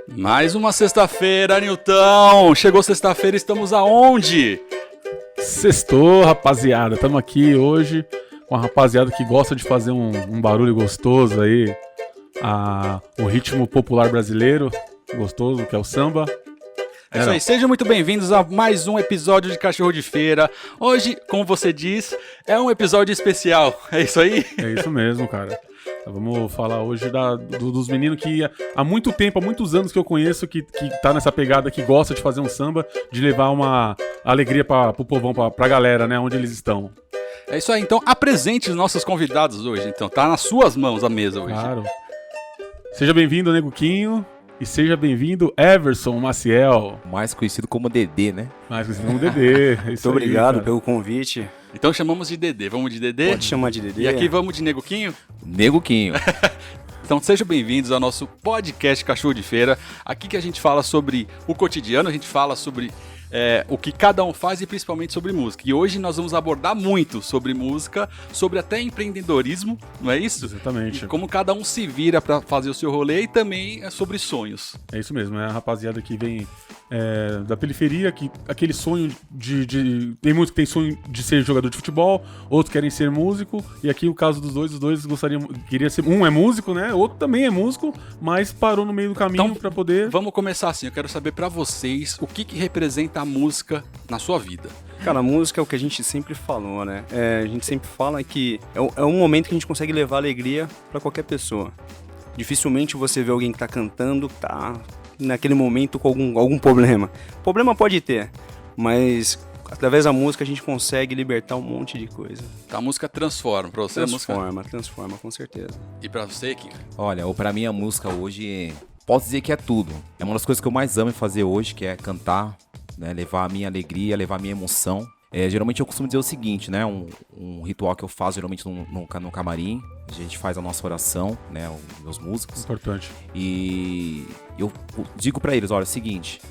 Mais uma sexta-feira, Nilton! Chegou sexta-feira, estamos aonde? Sextou, rapaziada. Estamos aqui hoje com a rapaziada que gosta de fazer um barulho gostoso aí. O ritmo popular brasileiro gostoso, que é o samba. É isso aí, sejam muito bem-vindos a mais um episódio de Cachorro de Feira. Hoje, como você diz, é um episódio especial, é isso aí? É isso mesmo, cara. Vamos falar hoje dos meninos que há muito tempo, há muitos anos que eu conheço, que tá nessa pegada, que gosta de fazer um samba, de levar uma alegria pro povão, pra galera, né, onde eles estão. É isso aí, então apresente os nossos convidados hoje, então, tá nas suas mãos a mesa hoje. Claro. Seja bem-vindo, Neguquinho, e seja bem-vindo, Everson Maciel. Mais conhecido como Dedê, né? Mais conhecido como Dedê. Muito obrigado pelo convite. Então chamamos de Dedê, vamos de Dedê? Pode chamar de Dedê. E aqui vamos de Neguquinho? Neguquinho. Então sejam bem-vindos ao nosso podcast Cachorro de Feira. Aqui que a gente fala sobre o cotidiano, a gente fala sobre o que cada um faz e principalmente sobre música. E hoje nós vamos abordar muito sobre música, sobre até empreendedorismo, não é isso? Exatamente. E como cada um se vira para fazer o seu rolê e também é sobre sonhos. É isso mesmo, é a rapaziada que vem da periferia, que aquele sonho tem muitos que tem sonho de ser jogador de futebol, outros querem ser músico, e aqui o caso dos dois queria ser, um é músico, né, outro também é músico, mas parou no meio do caminho então, pra poder... Vamos começar assim, eu quero saber pra vocês o que representa a música na sua vida. Cara, a música é o que a gente sempre falou, né, a gente sempre fala que é um momento que a gente consegue levar alegria pra qualquer pessoa. Dificilmente você vê alguém que tá cantando, tá naquele momento com algum problema. Problema pode ter, mas através da música a gente consegue libertar um monte de coisa. Então, a música transforma pra você? Transforma, com certeza. E pra você, Kim? Olha, pra mim a música hoje, posso dizer que é tudo. É uma das coisas que eu mais amo fazer hoje, que é cantar, né, levar a minha alegria, levar a minha emoção. Geralmente eu costumo dizer o seguinte, né, um ritual que eu faço geralmente no camarim, a gente faz a nossa oração, né, os meus músicos. Importante. E eu digo pra eles, olha, é o seguinte,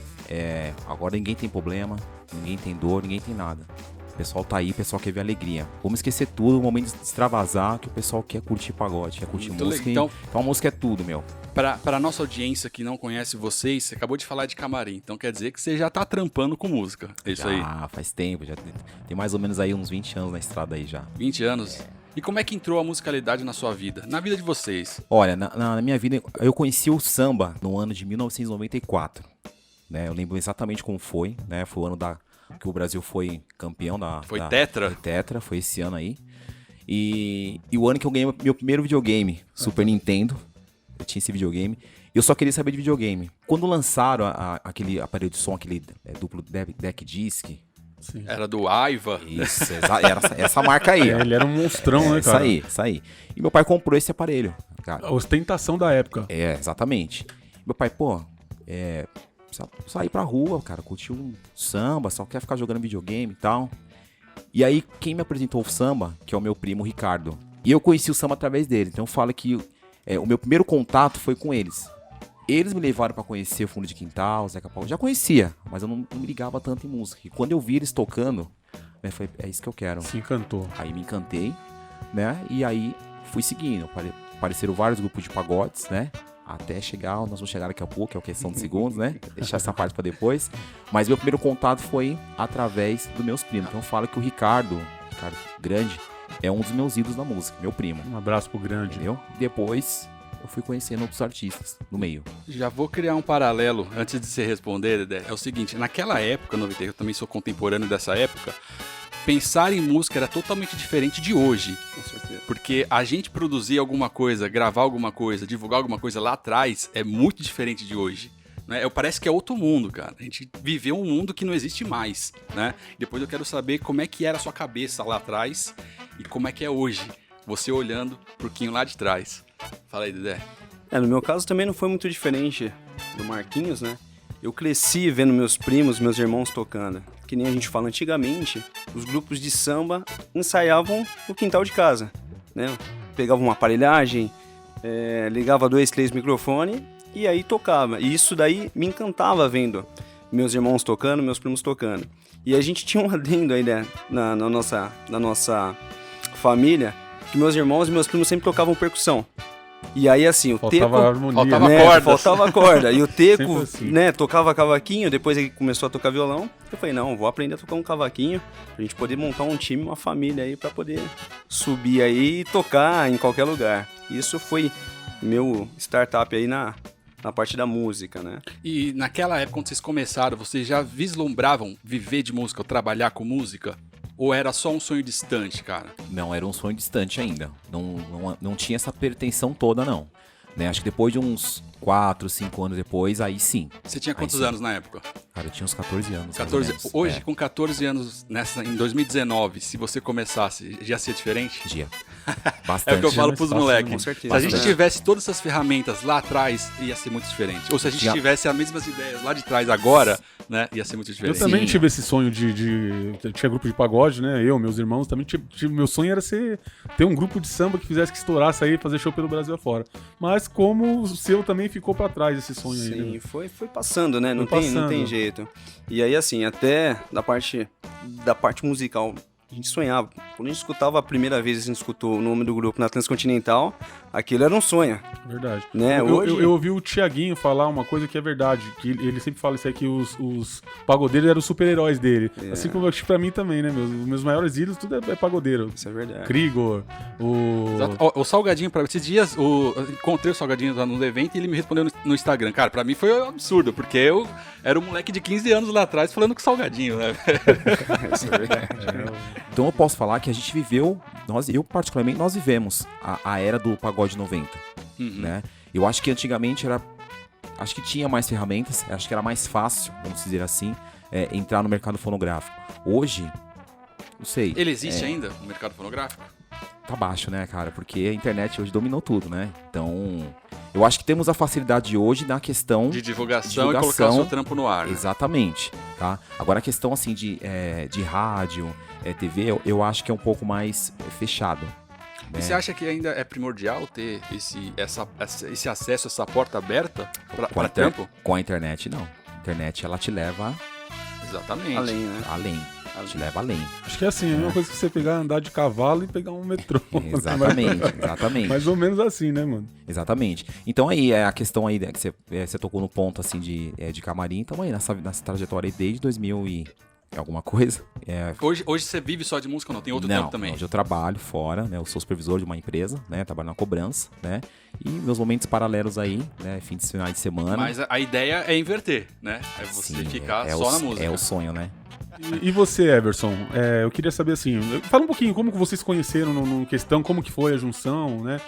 agora ninguém tem problema, ninguém tem dor, ninguém tem nada. O pessoal tá aí, o pessoal quer ver alegria. Vamos esquecer tudo, o momento de extravasar, que o pessoal quer curtir pagode, quer curtir música. Então a música é tudo, meu. Pra nossa audiência que não conhece vocês, você acabou de falar de camarim, então quer dizer que você já tá trampando com música, é isso aí? Ah, faz tempo, já tem mais ou menos aí uns 20 anos na estrada aí já. 20 anos? E como é que entrou a musicalidade na sua vida, na vida de vocês? Olha, na minha vida, eu conheci o samba no ano de 1994, né? Eu lembro exatamente como foi, né? Foi o ano que o Brasil foi campeão Tetra? Foi Tetra, foi esse ano aí. E o ano que eu ganhei meu primeiro videogame, Super Nintendo. Eu tinha esse videogame. Eu só queria saber de videogame. Quando lançaram aquele aparelho de som, aquele duplo deck disc... Sim. Era do Aiva? Isso, era essa marca aí. Ele era um monstrão, né, cara? Isso aí. E meu pai comprou esse aparelho, cara. A ostentação da época. Exatamente. Meu pai, sair pra rua, cara, curtir um samba, só quer ficar jogando videogame e tal. E aí, quem me apresentou o samba, que é o meu primo Ricardo. E eu conheci o samba através dele. Então eu falo que o meu primeiro contato foi com eles. Eles me levaram pra conhecer o Fundo de Quintal, Zeca Pagodinho. Já conhecia, mas eu não me ligava tanto em música. E quando eu vi eles tocando, eu falei, é isso que eu quero. Se encantou. Aí me encantei, né? E aí fui seguindo. Apareceram vários grupos de pagodes, né? Até chegar, nós vamos chegar daqui a pouco, que é questão de segundos, né? Deixar essa parte pra depois. Mas meu primeiro contato foi através dos meus primos. Então eu falo que o Ricardo Grande, é um dos meus ídolos na música, meu primo. Um abraço pro Grande. Entendeu? Depois eu fui conhecendo outros artistas no meio. Já vou criar um paralelo antes de você responder, Dedé. É o seguinte, naquela época, eu também sou contemporâneo dessa época, pensar em música era totalmente diferente de hoje. Com certeza. Porque a gente produzir alguma coisa, gravar alguma coisa, divulgar alguma coisa lá atrás é muito diferente de hoje. Né? Parece que é outro mundo, cara. A gente viveu um mundo que não existe mais, né? Depois eu quero saber como é que era a sua cabeça lá atrás e como é que é hoje, você olhando pro Quinho lá de trás. Fala aí, Dedé. No meu caso também não foi muito diferente do Marquinhos, né? Eu cresci vendo meus primos, meus irmãos tocando. Que nem a gente fala antigamente, os grupos de samba ensaiavam no quintal de casa, né? Pegavam uma aparelhagem, ligava 2, 3 microfones e aí tocava. E isso daí me encantava vendo meus irmãos tocando, meus primos tocando. E a gente tinha um adendo aí, né, na nossa família, que meus irmãos e meus primos sempre tocavam percussão. E aí, assim, o Faltava Teco... harmonia. Faltava né? né, cordas. faltava corda. E o Teco, Sempre assim. né, tocava cavaquinho, depois ele começou a tocar violão. Eu falei, não, vou aprender a tocar um cavaquinho pra gente poder montar um time, uma família aí, pra poder subir aí e tocar em qualquer lugar. Isso foi meu startup aí na parte da música, né? E naquela época, quando vocês começaram, vocês já vislumbravam viver de música ou trabalhar com música? Ou era só um sonho distante, cara? Não, era um sonho distante ainda. Não tinha essa pretensão toda, não. Né? Acho que depois de uns 4, 5 anos depois, aí sim. Você tinha quantos sim. anos na época? Cara, eu tinha uns 14 anos. mais ou 14. menos. Hoje, com 14 anos, em 2019, se você começasse, já ia ser diferente? Dia. É Bastante. o que eu falo mais pros fácil, moleques. né? Com Se certeza. a gente Bastante. tivesse todas essas ferramentas lá atrás, ia ser muito diferente. Ou se a gente Já. tivesse as mesmas ideias lá de trás agora, né, ia ser muito Eu diferente. também Sim. tive esse sonho eu tinha grupo de pagode, né? Eu, meus irmãos também. Meu sonho era ter um grupo de samba que fizesse que estourasse aí, fazer show pelo Brasil afora. Mas como o seu também ficou pra trás esse sonho aí. Sim, Né? foi passando, né? Não Foi tem passando. jeito. E aí, assim, até da parte musical, a gente sonhava. Quando a gente escutava a primeira vez, a gente escutou o nome do grupo na Transcontinental, aquilo era um sonho, Verdade. né? Eu ouvi o Thiaguinho falar uma coisa que é verdade, que ele sempre fala isso aí, que os pagodeiros eram os super-heróis dele. É. Assim como eu acho que pra mim também, né? Meus maiores ídolos, tudo é pagodeiro. Isso é verdade. Krigor, Exato. Ó, o Salgadinho, esses dias, eu encontrei o Salgadinho lá no evento e ele me respondeu no Instagram. Cara, pra mim foi um absurdo, porque eu era um moleque de 15 anos lá atrás falando com o Salgadinho, né? Isso é verdade. Então eu posso falar que a gente viveu, eu particularmente, nós vivemos a era do pagode 90, né? Eu acho que antigamente acho que tinha mais ferramentas, acho que era mais fácil, vamos dizer assim, entrar no mercado fonográfico. Hoje, não sei. Ele existe ainda, o mercado fonográfico? Tá baixo, né, cara? Porque a internet hoje dominou tudo, né? Então, eu acho que temos a facilidade hoje na questão De divulgação e colocar o seu trampo no ar. Né? Exatamente, tá? Agora a questão, assim, de rádio, TV, eu acho que é um pouco mais fechado. E né? você acha que ainda é primordial ter esse acesso, essa porta aberta para trampo? Com a internet, não. A internet, ela te leva Exatamente. Além, né? além. Te leva além. Acho que é assim, é a mesma coisa que você pegar, andar de cavalo e pegar um metrô. Exatamente, exatamente. Mais ou menos assim, né, mano? Exatamente. Então aí, a questão aí, né, que você tocou no ponto, assim, de camarim. Então aí, nessa trajetória aí, desde 2000 e alguma coisa. Hoje você vive só de música ou não? Tem outro trampo também? Hoje eu trabalho fora, né? Eu sou supervisor de uma empresa, né? Trabalho na cobrança, né? E meus momentos paralelos aí, né? Fins de finais de semana. Mas a ideia é inverter, né? É você Sim, ficar é só o, na música. É o sonho, né? E você, Everson? Eu queria saber assim, fala um pouquinho como que vocês se conheceram no questão, como que foi a junção, né?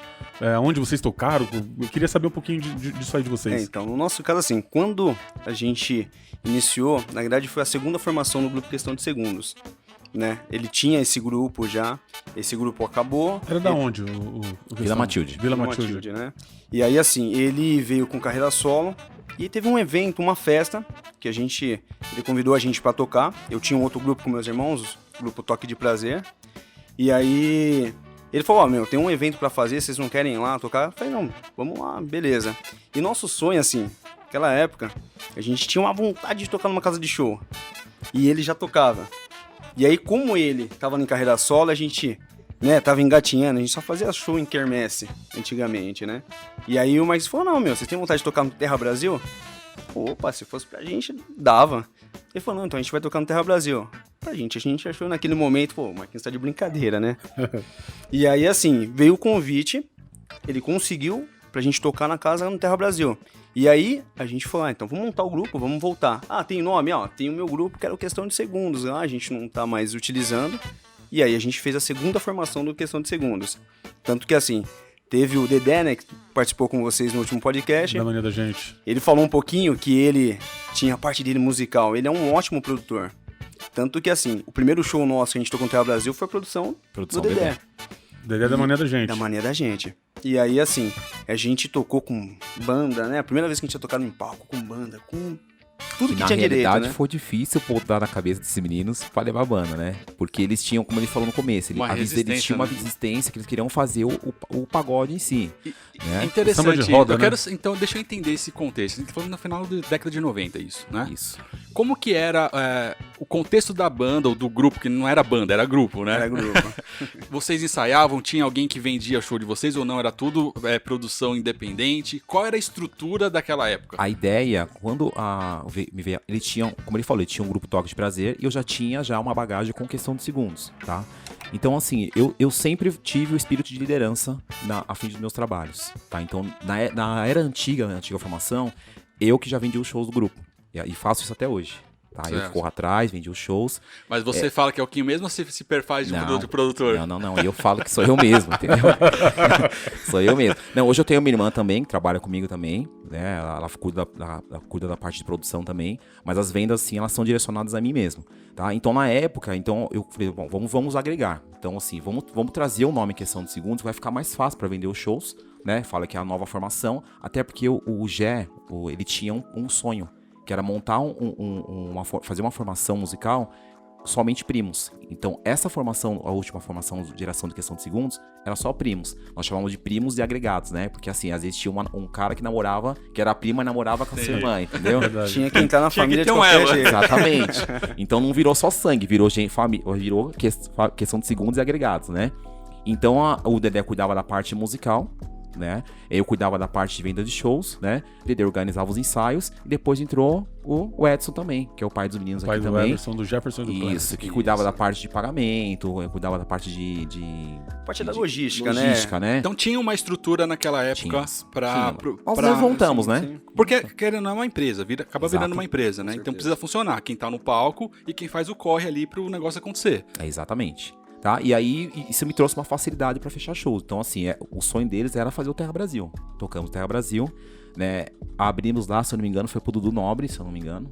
Onde vocês tocaram? Eu queria saber um pouquinho disso aí de vocês. Então, no nosso caso, assim, quando a gente iniciou, na verdade foi a segunda formação no grupo Questão de Segundos, né? Ele tinha esse grupo já, esse grupo acabou. Era da onde? Vila Matilde. Vila Matilde. Né? E aí, assim, ele veio com carreira solo e teve um evento, uma festa, que ele convidou a gente pra tocar. Eu tinha um outro grupo com meus irmãos, o grupo Toque de Prazer. E aí ele falou, tem um evento pra fazer, vocês não querem ir lá tocar? Eu falei, não, vamos lá, beleza. E nosso sonho, assim, naquela época, a gente tinha uma vontade de tocar numa casa de show. E ele já tocava. E aí, como ele tava em carreira solo, a gente, né, tava engatinhando, a gente só fazia show em quermesse, antigamente, né? E aí o Marcos falou, não, vocês têm vontade de tocar no Terra Brasil? Opa, se fosse pra gente, dava. Ele falou, não, então a gente vai tocar no Terra Brasil. A gente achou naquele momento, o Marquinhos tá de brincadeira, né? E aí, assim, veio o convite, ele conseguiu pra gente tocar na casa no Terra Brasil. E aí, a gente falou, então vamos montar o grupo, vamos voltar. Tem nome? Tem o meu grupo, que era o Questão de Segundos. A gente não tá mais utilizando. E aí, a gente fez a segunda formação do Questão de Segundos. Tanto que, assim, teve o Dedé, né, que participou com vocês no último podcast. Da mania da gente. Ele falou um pouquinho que ele tinha a parte dele musical. Ele é um ótimo produtor. Tanto que, assim, o primeiro show nosso que a gente tocou no Terra Brasil foi a produção do Dedé. Dedé da mania da gente. Da mania da gente. E aí, assim, a gente tocou com banda, né? A primeira vez que a gente tinha tocado em palco, com banda, com tudo que na tinha direito, realidade né? foi difícil botar na cabeça desses meninos pra levar a banda, né? Porque eles tinham, como ele falou no começo, eles tinham uma resistência que eles queriam fazer o pagode em si. né? Interessante. Samba de roda, né? Então, deixa eu entender esse contexto. A gente tá falando no final da década de 90 isso, né? Isso. Como que era o contexto da banda ou do grupo, que não era banda, era grupo, né? Era grupo. Vocês ensaiavam, tinha alguém que vendia show de vocês ou não? Era tudo produção independente? Qual era a estrutura daquela época? A ideia, quando me veio, ele tinha, como ele falou, ele tinha um grupo Toque de Prazer e eu já tinha uma bagagem com questão de segundos, tá? Então, assim, eu sempre tive o espírito de liderança à frente dos meus trabalhos, tá? Então, na era antiga, na antiga formação, eu que já vendia os shows do grupo. E faço isso até hoje. Tá? Eu corro atrás, vendi os shows. Mas você fala que é o Kim mesmo ou você se perfaz de produtor? Não. Eu falo que sou eu mesmo, entendeu? Sou eu mesmo. Não, hoje eu tenho minha irmã também, que trabalha comigo também, né? Ela cuida da parte de produção também. Mas as vendas, sim, elas são direcionadas a mim mesmo, tá? Então, na época, eu falei, bom, vamos agregar. Então, assim, vamos trazer o nome em questão de segundos, que vai ficar mais fácil para vender os shows, né? Fala que é a nova formação. Até porque o Gé, ele tinha um sonho, que era montar fazer uma formação musical somente primos. Então, essa formação, a última formação de geração de questão de segundos, era só primos. Nós chamamos de primos e agregados, né? Porque, assim, às vezes tinha um cara que namorava, que era prima e namorava com a sua irmã, entendeu? Tinha que entrar na família de qualquer jeito. Exatamente. Então, não virou só sangue, virou questão de segundos e agregados, né? Então, o Dedé cuidava da parte musical, né? Eu cuidava da parte de venda de shows, né? O Dedé organizava os ensaios e depois entrou o Edson também, que é o pai dos meninos aqui também. Pai do Jefferson e do Cleber. Isso, que cuidava da parte de pagamento, cuidava da parte de parte da logística, né? Então tinha uma estrutura naquela época pra... Nós montamos, né? Sim. Porque querendo é uma empresa, acaba virando uma empresa, né? Então precisa funcionar quem tá no palco e quem faz o corre ali pro negócio acontecer. Exatamente. Tá? E aí, isso me trouxe uma facilidade para fechar shows. Então, assim, o sonho deles era fazer o Terra Brasil. Tocamos Terra Brasil, né? Abrimos lá, se eu não me engano, foi pro Dudu Nobre, se eu não me engano.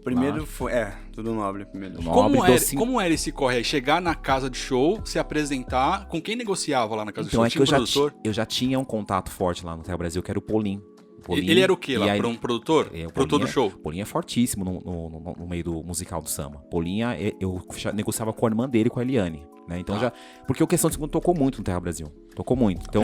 Primeiro foi... Dudu Nobre primeiro. Como era esse corre aí? Chegar na casa de show, se apresentar, com quem negociava lá na casa de show? Tinha um produtor? Eu já tinha um contato forte lá no Terra Brasil, que era o Polim. Ele era o quê lá? Para um produtor? Produtor do show? Polinha é fortíssimo no meio do musical do samba. Polinha, eu negociava com a irmã dele, com a Eliane. Né? Então porque o Questão de Segundo tocou muito no Terra Brasil. Tocou muito. Então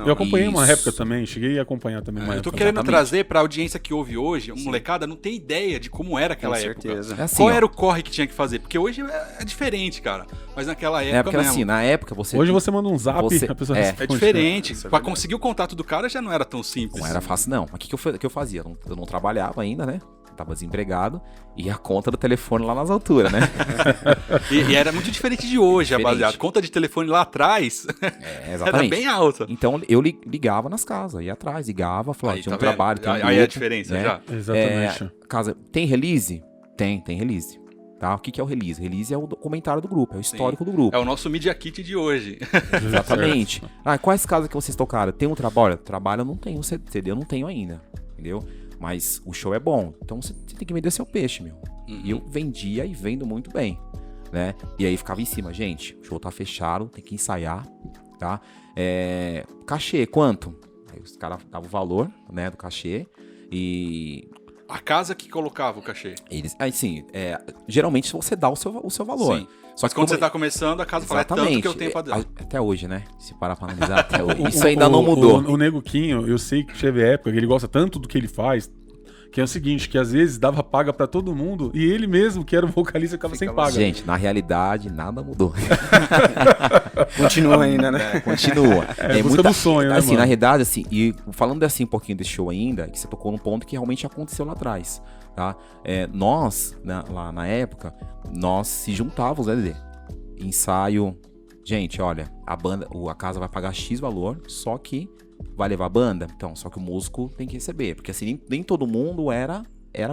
eu acompanhei uma época também, cheguei a acompanhar também uma época. Eu tô querendo trazer pra audiência que ouve hoje, molecada não tem ideia de como era aquela época. Certeza. É assim, qual era o corre que tinha que fazer? Porque hoje é diferente, cara. Mas naquela época porque mesmo. Assim, na época você... Hoje você manda um zap, a pessoa responde. É diferente. Pra conseguir o contato do cara já não era tão simples. Não era fácil, não. Mas o que eu fazia? Eu não trabalhava ainda, né? Tava desempregado e a conta do telefone lá nas alturas, né? e era muito diferente de hoje, rapaziada. A conta de telefone lá atrás era bem alta. Então eu ligava nas casas, ia atrás, ligava, falava, tinha um trabalho. Aí é a diferença, né? Já. Exatamente. Casa, tem release? Tem release. Tá? O que é o release? Release é o documentário do grupo, é o histórico do grupo. É o nosso Media Kit de hoje. Exatamente. Quais casas que vocês tocaram? Tem um trabalho? Trabalho eu não tenho, CD eu não tenho ainda, entendeu? Mas o show é bom, então você tem que vender seu peixe, meu. E eu vendia e vendo muito bem, né? E aí ficava em cima, gente, o show tá fechado, tem que ensaiar, tá? Cachê, quanto? Aí os caras davam o valor, né, do cachê e... A casa que colocava o cachê? Geralmente você dá o seu valor. Sim. Só que quando você tá começando, a casa fala, é tanto que eu tenho pra dar. Até hoje, né? Se parar pra analisar, até hoje. Isso ainda não mudou. O Nego Quinho, eu sei que teve época que ele gosta tanto do que ele faz, que é o seguinte, que às vezes dava paga pra todo mundo e ele mesmo, que era o vocalista, ficava sem paga. Gente, na realidade, nada mudou. Continua ainda, né? Continua. É busca do sonho, né, assim, mano? na realidade, assim, e falando assim um pouquinho desse show ainda, que você tocou num ponto que realmente aconteceu lá atrás, tá? Nós, lá na época, nós se juntávamos, né, Dedê? Ensaio. Gente, olha, a casa vai pagar X valor, só que vai levar a banda? Então, só que o músico tem que receber, porque assim, nem todo mundo era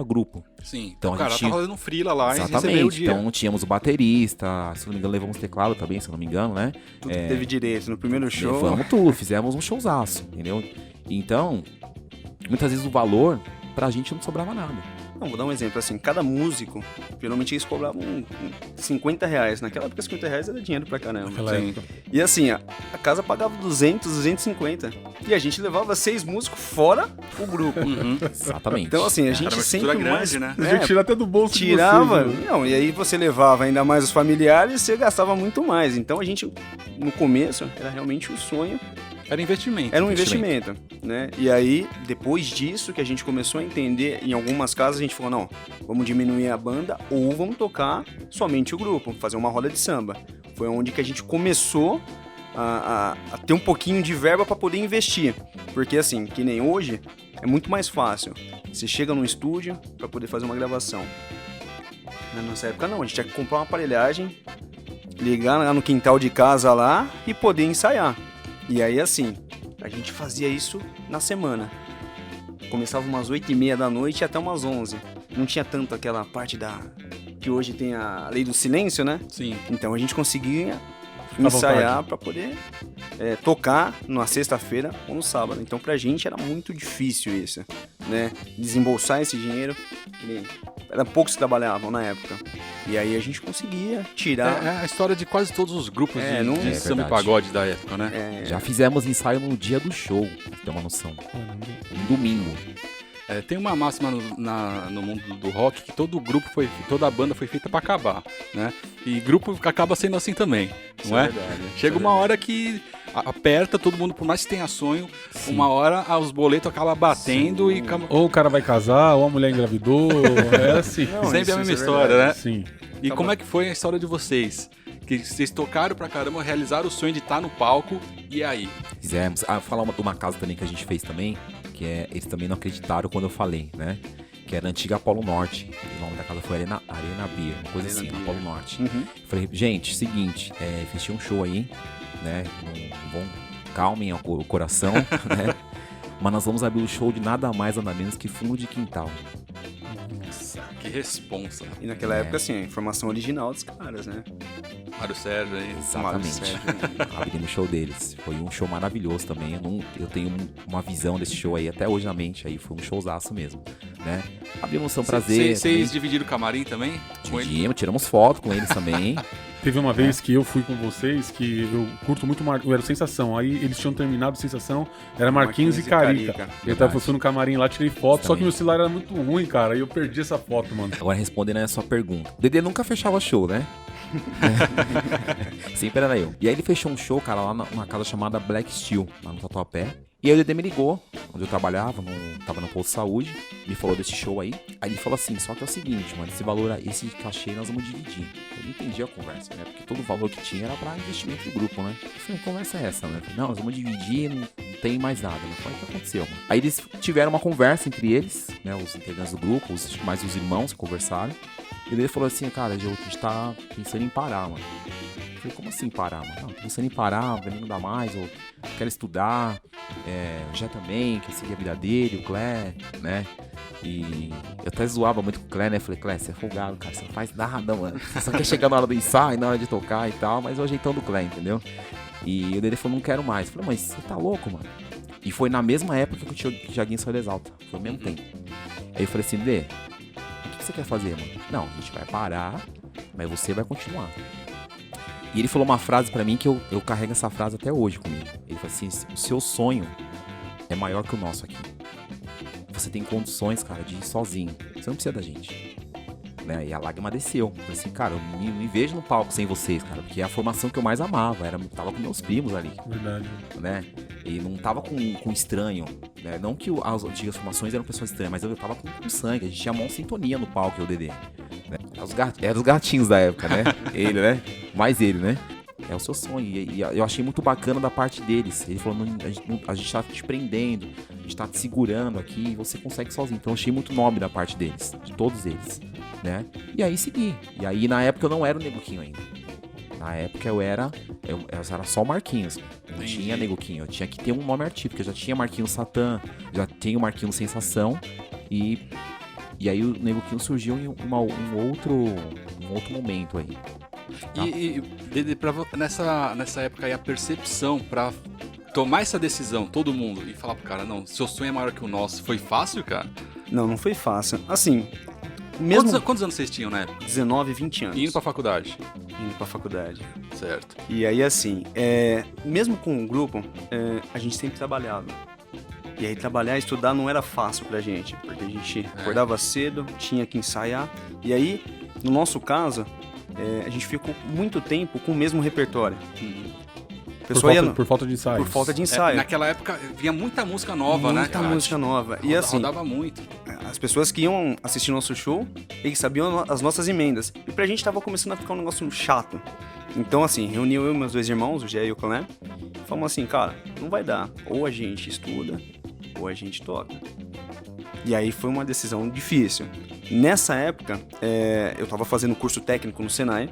grupo. Sim, então o cara tá fazendo freela lá e recebeu o dia. Então tínhamos o baterista, se não me engano levamos teclado também, se não me engano, né? Tudo teve direito no primeiro show. Levamos tudo, fizemos um showzaço, entendeu? Então, muitas vezes o valor, pra gente não sobrava nada. Não, vou dar um exemplo, assim, cada músico, geralmente eles cobravam R$50. Naquela época, R$50 era dinheiro pra caramba. E assim, a casa pagava 200, 250. E a gente levava 6 músicos fora o grupo. Exatamente. Então, assim, a gente era uma sempre grande, mais... né? A gente tira até do bolso tirava, de vocês, não, e aí você levava ainda mais os familiares, você gastava muito mais. Então, a gente, no começo, era realmente o sonho Era investimento. Era um investimento, né? E aí, depois disso, que a gente começou a entender, em algumas casas a gente falou, não, vamos diminuir a banda ou vamos tocar somente o grupo, fazer uma roda de samba. Foi onde que a gente começou a ter um pouquinho de verba para poder investir. Porque assim, que nem hoje, é muito mais fácil. Você chega num estúdio para poder fazer uma gravação. Na nossa época não, a gente tinha que comprar uma aparelhagem, ligar lá no quintal de casa lá e poder ensaiar. E aí assim, a gente fazia isso na semana. Começava umas 8h30 da noite e até umas 11. Não tinha tanto aquela parte que hoje tem a lei do silêncio, né? Sim. Então a gente conseguia Fica à ensaiar vontade. para poder tocar na sexta-feira ou no sábado. Então pra gente era muito difícil isso, né? Desembolsar esse dinheiro. Era poucos que trabalhavam na época. E aí a gente conseguia tirar. É a história de quase todos os grupos É, de, não- de É samba e verdade. pagode da época, né? Já fizemos ensaio no dia do show, pra ter uma noção. Um domingo. Tem uma máxima no mundo do rock que toda a banda foi feita pra acabar, né? E grupo acaba sendo assim também, não é? Chega uma hora que aperta todo mundo, por mais que tenha sonho, uma hora os boletos acabam batendo e Ou o cara vai casar, ou a mulher engravidou, é assim. Não, sempre isso a mesma é história, verdade. né? Sim. E como é que foi a história de vocês? Que vocês tocaram pra caramba, realizaram o sonho de estar no palco, e aí? Fizemos. Falar de uma casa também que a gente fez também, que eles também não acreditaram quando eu falei, né? Que era a antiga Polo Norte. O nome da casa foi Arena Beer, uma coisa Arena assim, Beer. na Polo Norte. Uhum. Eu falei, gente, seguinte, fechei um show aí, né? Não vão, calmem o coração, né? Mas nós vamos abrir o show de nada mais, nada menos que Fundo de Quintal. Nossa, que responsa. E naquela época, assim, a informação original dos caras, né? Mário Sérgio aí. Exatamente. Sérgio. Abrimos o show deles. Foi um show maravilhoso também. Eu tenho uma visão desse show aí até hoje na mente. Aí foi um showzaço mesmo, né? Abrimos São Prazer. Vocês dividiram o camarim também? Com ele? Dividimos, tiramos foto com eles também. Teve uma vez que eu fui com vocês, que eu curto muito eu era Sensação. Aí eles tinham terminado Sensação, era Marquinhos e Carica. Eu fui no camarim lá, tirei foto, só que meu celular era muito ruim, cara. E eu perdi essa foto, mano. Agora respondendo aí a sua pergunta. O Dedê nunca fechava show, né? Sempre era eu. E aí ele fechou um show, cara, lá numa casa chamada Black Steel, lá no Tatuapé. E aí o Dedê me ligou, onde eu trabalhava, tava no posto de saúde, me falou desse show aí. Aí ele falou assim, só que é o seguinte, mano, esse cachê nós vamos dividir. Eu não entendi a conversa, né? Porque todo o valor que tinha era pra investimento do grupo, né? Eu falei, que conversa é essa, né? Eu falei, não, nós vamos dividir, não tem mais nada. Eu falei, o que aconteceu, mano? Aí eles tiveram uma conversa entre eles, né? Os integrantes do grupo, mais os irmãos conversaram. E ele falou assim, cara, a gente tá pensando em parar, mano. Eu falei, como assim parar, mano? Não, tô pensando em parar, pra mim não dá mais, ou quero estudar, já também, quer seguir a vida dele, o Clé, né? E eu até zoava muito com o Clé, né? Falei, Clé, você é folgado, cara, você não faz nada, mano. Você só quer chegar na hora do ensaio, na hora de tocar e tal, mas é o jeitão do Clé, entendeu? E o Dedê falou, não quero mais. Eu falei, mas você tá louco, mano? E foi na mesma época que o Thiaguinho saiu da Exalta, foi ao mesmo tempo. Aí eu falei assim, Dedê, o que você quer fazer, mano? Não, a gente vai parar, mas você vai continuar. E ele falou uma frase pra mim que eu carrego essa frase até hoje comigo. Ele falou assim, o seu sonho é maior que o nosso aqui. Você tem condições, cara, de ir sozinho. Você não precisa da gente. Né? E a lágrima desceu. Eu falei assim, cara, eu me vejo no palco sem vocês, cara. Porque é a formação que eu mais amava. Tava com meus primos ali. Verdade. Né? E não tava com estranho, né? Não que as antigas formações eram pessoas estranhas, mas eu tava com sangue, a gente tinha mão sintonia no palco, eu e o Dedê, né? Era os gatinhos da época, né? Ele, né? Mais ele, né? É o seu sonho, e eu achei muito bacana da parte deles. Ele falou, a gente tá te prendendo, a gente tá te segurando aqui, e você consegue sozinho. Então eu achei muito nobre da parte deles, de todos eles, né? E aí segui, e aí na época eu não era o Neguquinho ainda. Na época eu era só o Marquinhos. Não tinha Neguquinho. Eu tinha que ter um nome artístico. Eu já tinha Marquinhos Satã, já tinha o Marquinhos Sensação. E aí o Neguquinho surgiu em um outro momento aí. E Dedê, nessa época aí, a percepção pra tomar essa decisão, todo mundo, e falar pro cara, não, seu sonho é maior que o nosso, foi fácil, cara? Não foi fácil. Assim, mesmo Quantos anos vocês tinham na época? 19, 20 anos. Indo pra faculdade. Indo pra faculdade. Certo. E aí, assim, mesmo com o grupo, a gente sempre trabalhava. E aí, trabalhar e estudar não era fácil pra gente, porque a gente acordava cedo, tinha que ensaiar. E aí, no nosso caso, a gente ficou muito tempo com o mesmo repertório. Por falta de ensaio. Por falta de ensaio. Naquela época vinha muita música nova, né? Muita música nova. E assim, rodava muito. as pessoas que iam assistir nosso show, eles sabiam as nossas emendas. E pra gente tava começando a ficar um negócio chato. Então, assim, reuniu eu e meus 2 irmãos, o Gé e o Clé, e falamos assim, cara, não vai dar. Ou a gente estuda, ou a gente toca. E aí foi uma decisão difícil. Nessa época, eu tava fazendo curso técnico no Senai,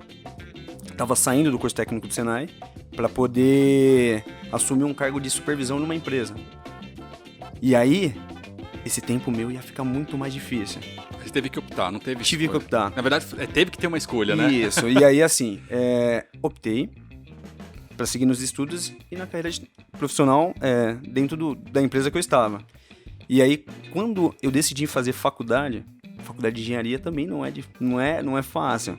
tava saindo do curso técnico do Senai, para poder assumir um cargo de supervisão numa empresa. E aí, esse tempo meu ia ficar muito mais difícil. Você teve que optar, não teve Tive que escolha. optar. Na verdade, teve que ter uma escolha, né? Isso, e aí assim, optei para seguir nos estudos e na carreira profissional dentro da empresa que eu estava. E aí, quando eu decidi fazer faculdade de engenharia também não é fácil,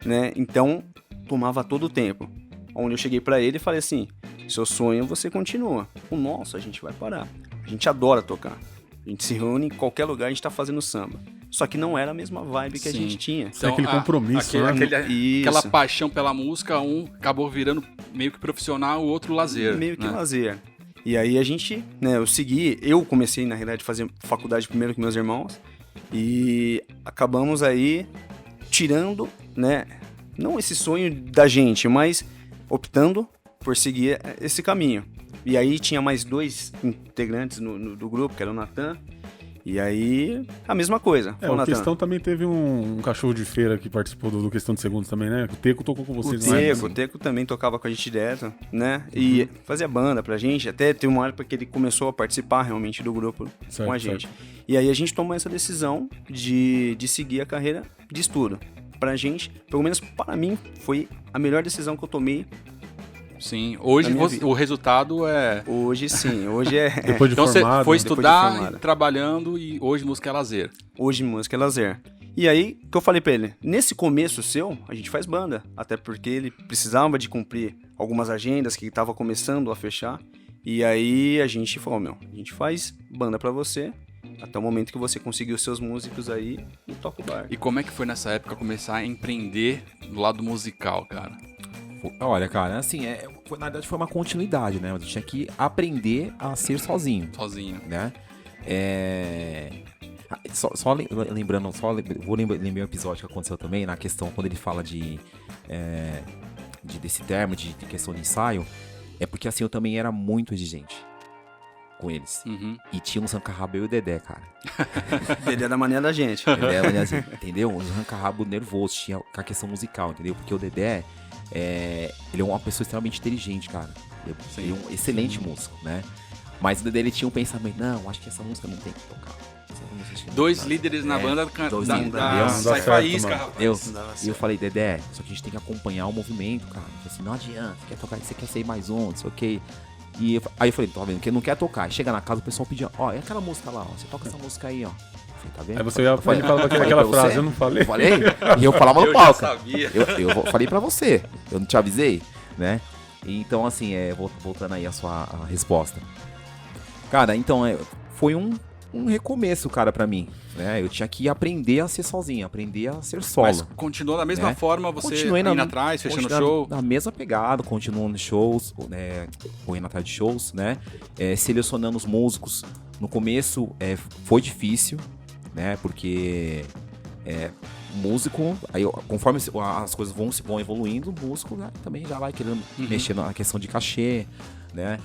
né? Então, tomava todo o tempo. Onde eu cheguei para ele e falei assim, seu sonho você continua, o nosso a gente vai parar. A gente adora tocar, a gente se reúne em qualquer lugar, a gente tá fazendo samba. Só que não era a mesma vibe que a gente tinha. Então, aquele compromisso, aquela paixão pela música, um acabou virando meio que profissional, o outro lazer. Meio que né? lazer. E aí a gente, eu comecei na realidade a fazer faculdade primeiro que meus irmãos e acabamos aí tirando, né, não esse sonho da gente, mas optando por seguir esse caminho. E aí tinha mais 2 integrantes do grupo, que era o Natan. E aí, a mesma coisa. O Questão também teve um cachorro de feira que participou do Questão de Segundos também, né? O Teco tocou com vocês. O Teco também tocava com a gente direto, né? E fazia banda pra gente. Até teve uma época que ele começou a participar realmente do grupo com a gente. Certo. E aí a gente tomou essa decisão de seguir a carreira de estudo. Pra gente, pelo menos para mim, foi a melhor decisão que eu tomei. Sim, hoje o resultado é... Hoje sim, hoje é... Depois de então formado, você foi estudar, trabalhando e hoje música é lazer. Hoje música é lazer. E aí, que eu falei pra ele, nesse começo seu, a gente faz banda. Até porque ele precisava de cumprir algumas agendas que estava começando a fechar. E aí a gente falou, a gente faz banda pra você, até o momento que você conseguir os seus músicos aí e toca o bar. E como é que foi nessa época começar a empreender do lado musical, cara? Olha, cara, assim, na verdade foi uma continuidade, né? Eu tinha que aprender a ser sozinho. Sozinho. Né? Só lembrando, vou lembrar um episódio que aconteceu também, na questão, quando ele fala desse termo, de questão de ensaio, é porque assim, eu também era muito exigente com eles. Uhum. E tinha um arranca-rabo eu e o Dedé, cara. Dedé da mania da gente. Dedé da mania da gente, entendeu? Um arranca-rabo nervoso, tinha com a questão musical, entendeu? Porque o Dedé, ele é uma pessoa extremamente inteligente, cara. Ele é um excelente músico, né? Mas o Dedé, ele tinha um pensamento, não, acho que essa música não tem que tocar. 2 líderes na banda sai faísca, rapaz. E eu falei, Dedé, só que a gente tem que acompanhar o movimento, cara. Eu falei assim, não adianta, você quer tocar, você quer ser mais um, não sei o que. E aí eu falei, tá vendo, que não quer tocar. Aí chega na casa, o pessoal pedia, e aquela música lá, você toca essa música aí, ó. Falei, tá vendo? Aí você falava aquela frase, eu não falei? Eu falei, e eu falava no palco. Eu falei pra você, eu não te avisei, né? Então, assim, voltando aí a sua resposta. Cara, então, foi um recomeço, cara, pra mim, né? Eu tinha que aprender a ser sozinho, aprender a ser solo. Mas continuou da mesma forma, você indo atrás, fechando show? Na mesma pegada, continuando shows, né? Correndo atrás de shows, né? Selecionando os músicos. No começo, foi difícil, né? Porque músico, aí conforme as coisas vão evoluindo, o músico, né, também já vai querendo mexer na questão de cachê, né?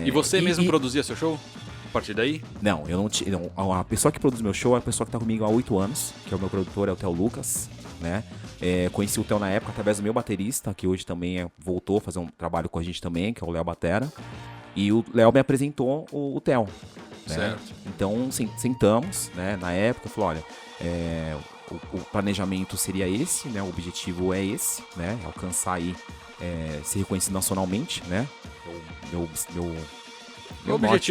E você mesmo produzia seu show? A partir daí? Não, eu não tinha. A pessoa que produz meu show é a pessoa que tá comigo há 8 anos, que é o meu produtor, é o Theo Lucas, né? Conheci o Theo na época através do meu baterista, que hoje também voltou a fazer um trabalho com a gente também, que é o Léo Batera. E o Léo me apresentou o Theo. Né? Certo. Então sentamos, né? Na época, falou, olha, o planejamento seria esse, né? O objetivo é esse, né? Alcançar aí, ser reconhecido nacionalmente, né? Meu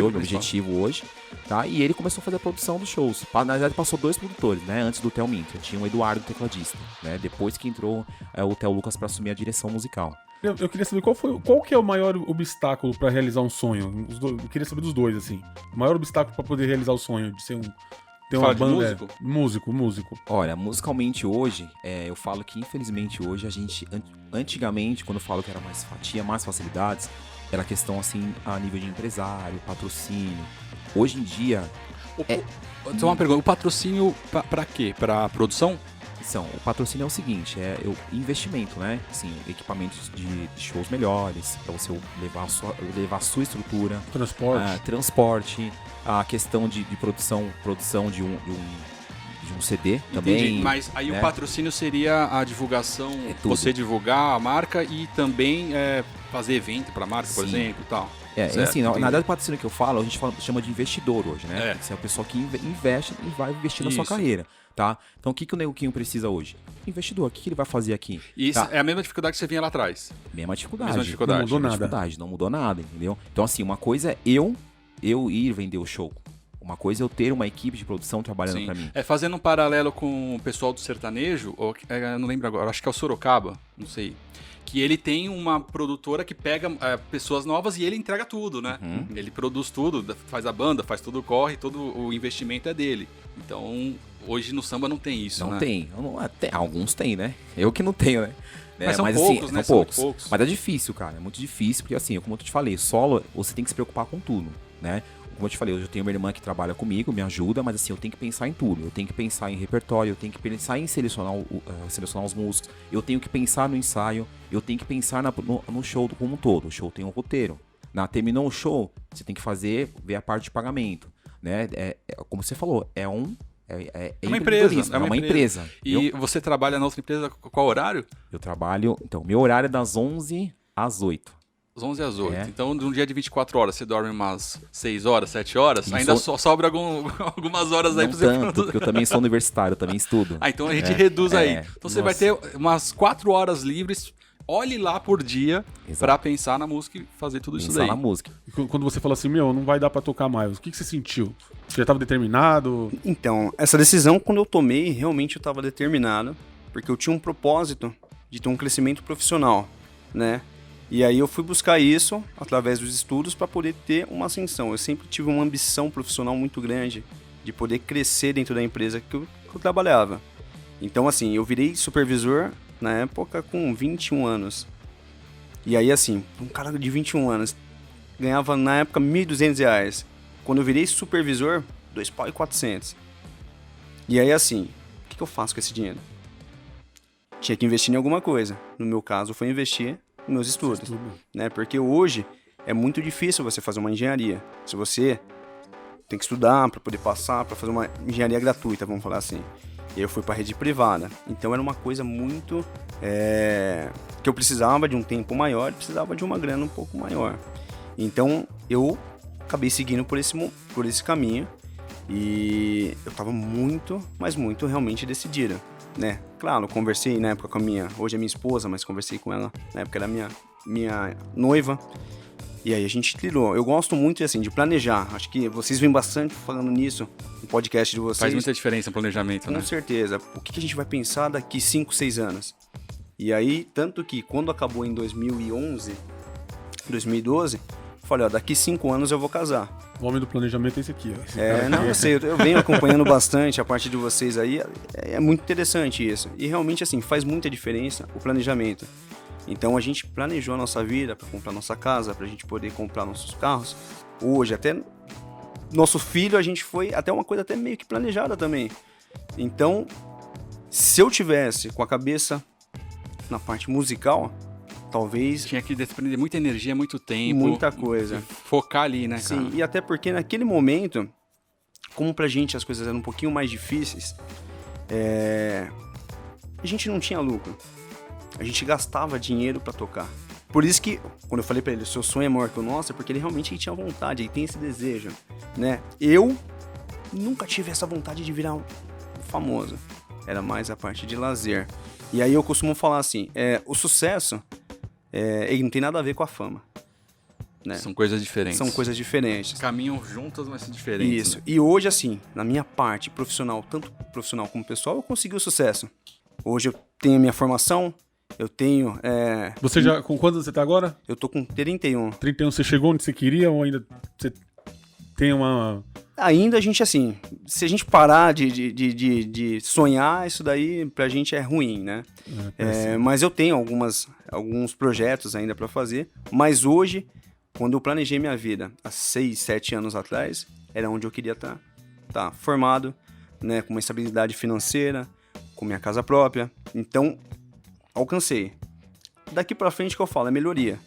objetivo hoje, tá? E ele começou a fazer a produção dos shows. Na verdade, passou 2 produtores, né? Antes do Theo Minter. Tinha o Eduardo, tecladista, né? Depois que entrou o Theo Lucas para assumir a direção musical. Eu queria saber qual que é o maior obstáculo para realizar um sonho. Eu queria saber dos dois, assim. O maior obstáculo para poder realizar o sonho de ser tem Fala uma de banda... músico? Músico. Olha, musicalmente hoje, eu falo que infelizmente hoje a gente, antigamente, quando eu falo que era tinha mais facilidades, era questão assim a nível de empresário, patrocínio. Hoje em dia, Só uma pergunta, o patrocínio pra quê? Pra produção? o patrocínio é o seguinte, investimento, né? Assim, equipamentos de shows melhores, para você levar a sua estrutura, transporte, a questão de produção de um CD também. Entendi, mas aí né? o patrocínio seria a divulgação, tudo. você divulgar a marca e também fazer evento pra marca, por Sim. exemplo, e tal. Certo, assim, na verdade o patrocínio que eu falo, a gente chama de investidor hoje, né? Esse é a pessoa que investe e vai investir na sua carreira, tá? Então o que o Neguinho precisa hoje? Investidor, o que ele vai fazer aqui? Isso tá? é a mesma dificuldade que você vinha lá atrás. Mesma dificuldade. Não mudou nada, entendeu? Então assim, uma coisa é eu ir vender o show. Uma coisa é eu ter uma equipe de produção trabalhando pra mim. Fazendo um paralelo com o pessoal do sertanejo, eu não lembro agora, acho que é o Sorocaba, não sei. Que ele tem uma produtora que pega pessoas novas e ele entrega tudo, né? Ele produz tudo, faz a banda, faz tudo, corre, todo o investimento é dele. Então, hoje no samba não tem isso, Não né? tem. Alguns tem, né? Eu que não tenho, né? Mas são mas, poucos, assim, né? São poucos. poucos. Mas é difícil, cara. É muito difícil, porque assim, como eu te falei, solo, você tem que se preocupar com tudo, né? Como eu te falei, hoje eu tenho uma irmã que trabalha comigo, me ajuda, mas assim, eu tenho que pensar em tudo. Eu tenho que pensar em repertório, eu tenho que pensar em selecionar os músicos, eu tenho que pensar no ensaio, eu tenho que pensar no show como um todo. O show tem um roteiro. Terminou o show, você tem que ver a parte de pagamento, né? Como você falou, é uma empresa. É uma empresa. E você trabalha na outra empresa qual horário? Eu trabalho... Então, meu horário é das 11 às 8. Das 11 às 8. Então, num dia de 24 horas, você dorme umas 6 horas, 7 horas? Ainda sobra algumas horas aí pra você produzir. Porque eu também sou universitário, eu também estudo. Então a gente reduz aí. Então você vai ter umas 4 horas livres. Olhe lá por dia pra pensar na música e fazer tudo isso daí. Pensar na música. E quando você fala assim, não vai dar pra tocar mais, o que você sentiu? Você já tava determinado? Então, essa decisão, quando eu tomei, realmente eu tava determinado, porque eu tinha um propósito de ter um crescimento profissional, né? E aí eu fui buscar isso através dos estudos para poder ter uma ascensão. Eu sempre tive uma ambição profissional muito grande de poder crescer dentro da empresa que eu trabalhava. Então, assim, eu virei supervisor na época com 21 anos. E aí, assim, um cara de 21 anos ganhava na época R$ 1.200. Quando eu virei supervisor, R$2.400. E aí, assim, o que eu faço com esse dinheiro? Tinha que investir em alguma coisa. No meu caso, foi investir nos meus estudos, né? Porque hoje é muito difícil você fazer uma engenharia. Se você tem que estudar para poder passar, para fazer uma engenharia gratuita, vamos falar assim. E eu fui para rede privada. Então era uma coisa muito que eu precisava de um tempo maior, precisava de uma grana um pouco maior. Então eu acabei seguindo por esse caminho e eu estava muito, mas muito realmente decidido, né? Claro, conversei na época com hoje é minha esposa, mas conversei com ela, na época era minha noiva, e aí a gente trilhou. Eu gosto muito, assim, de planejar, acho que vocês vêm bastante falando nisso, no podcast de vocês. Faz muita diferença o planejamento, né? Com certeza. O que a gente vai pensar daqui 5, 6 anos? E aí, tanto que quando acabou em 2011, 2012, eu falei, daqui 5 anos eu vou casar. O homem do planejamento é esse aqui, ó. Eu sei, eu venho acompanhando bastante a parte de vocês aí, é muito interessante isso. E realmente, assim, faz muita diferença o planejamento. Então a gente planejou a nossa vida para comprar nossa casa, pra gente poder comprar nossos carros. Hoje, até nosso filho, a gente foi até uma coisa até meio que planejada também. Então, se eu tivesse com a cabeça na parte musical, talvez... Tinha que desprender muita energia, muito tempo. Muita coisa. Focar ali, né, cara? Sim, e até porque naquele momento, como pra gente as coisas eram um pouquinho mais difíceis, a gente não tinha lucro. A gente gastava dinheiro pra tocar. Por isso que, quando eu falei pra ele, seu sonho é maior que o nosso, é porque ele realmente tinha vontade, ele tem esse desejo, né? Eu nunca tive essa vontade de virar um famoso. Era mais a parte de lazer. E aí eu costumo falar assim, o sucesso, ele não tem nada a ver com a fama. Né? São coisas diferentes. São coisas diferentes. Caminham juntas, mas são diferentes. Isso. Né? E hoje, assim, na minha parte profissional, tanto profissional como pessoal, eu consegui o sucesso. Hoje eu tenho a minha formação, eu tenho... Você já, com quantos você tá agora? Eu tô com 31. 31, você chegou onde você queria ou ainda você tem uma... ainda a gente, assim, se a gente parar de sonhar, isso daí pra gente é ruim, né? Mas eu tenho alguns projetos ainda pra fazer, mas hoje, quando eu planejei minha vida, há 6, 7 anos atrás, era onde eu queria estar. Tá formado, né, com uma estabilidade financeira, com minha casa própria, então, alcancei. Daqui pra frente que eu falo, é melhoria,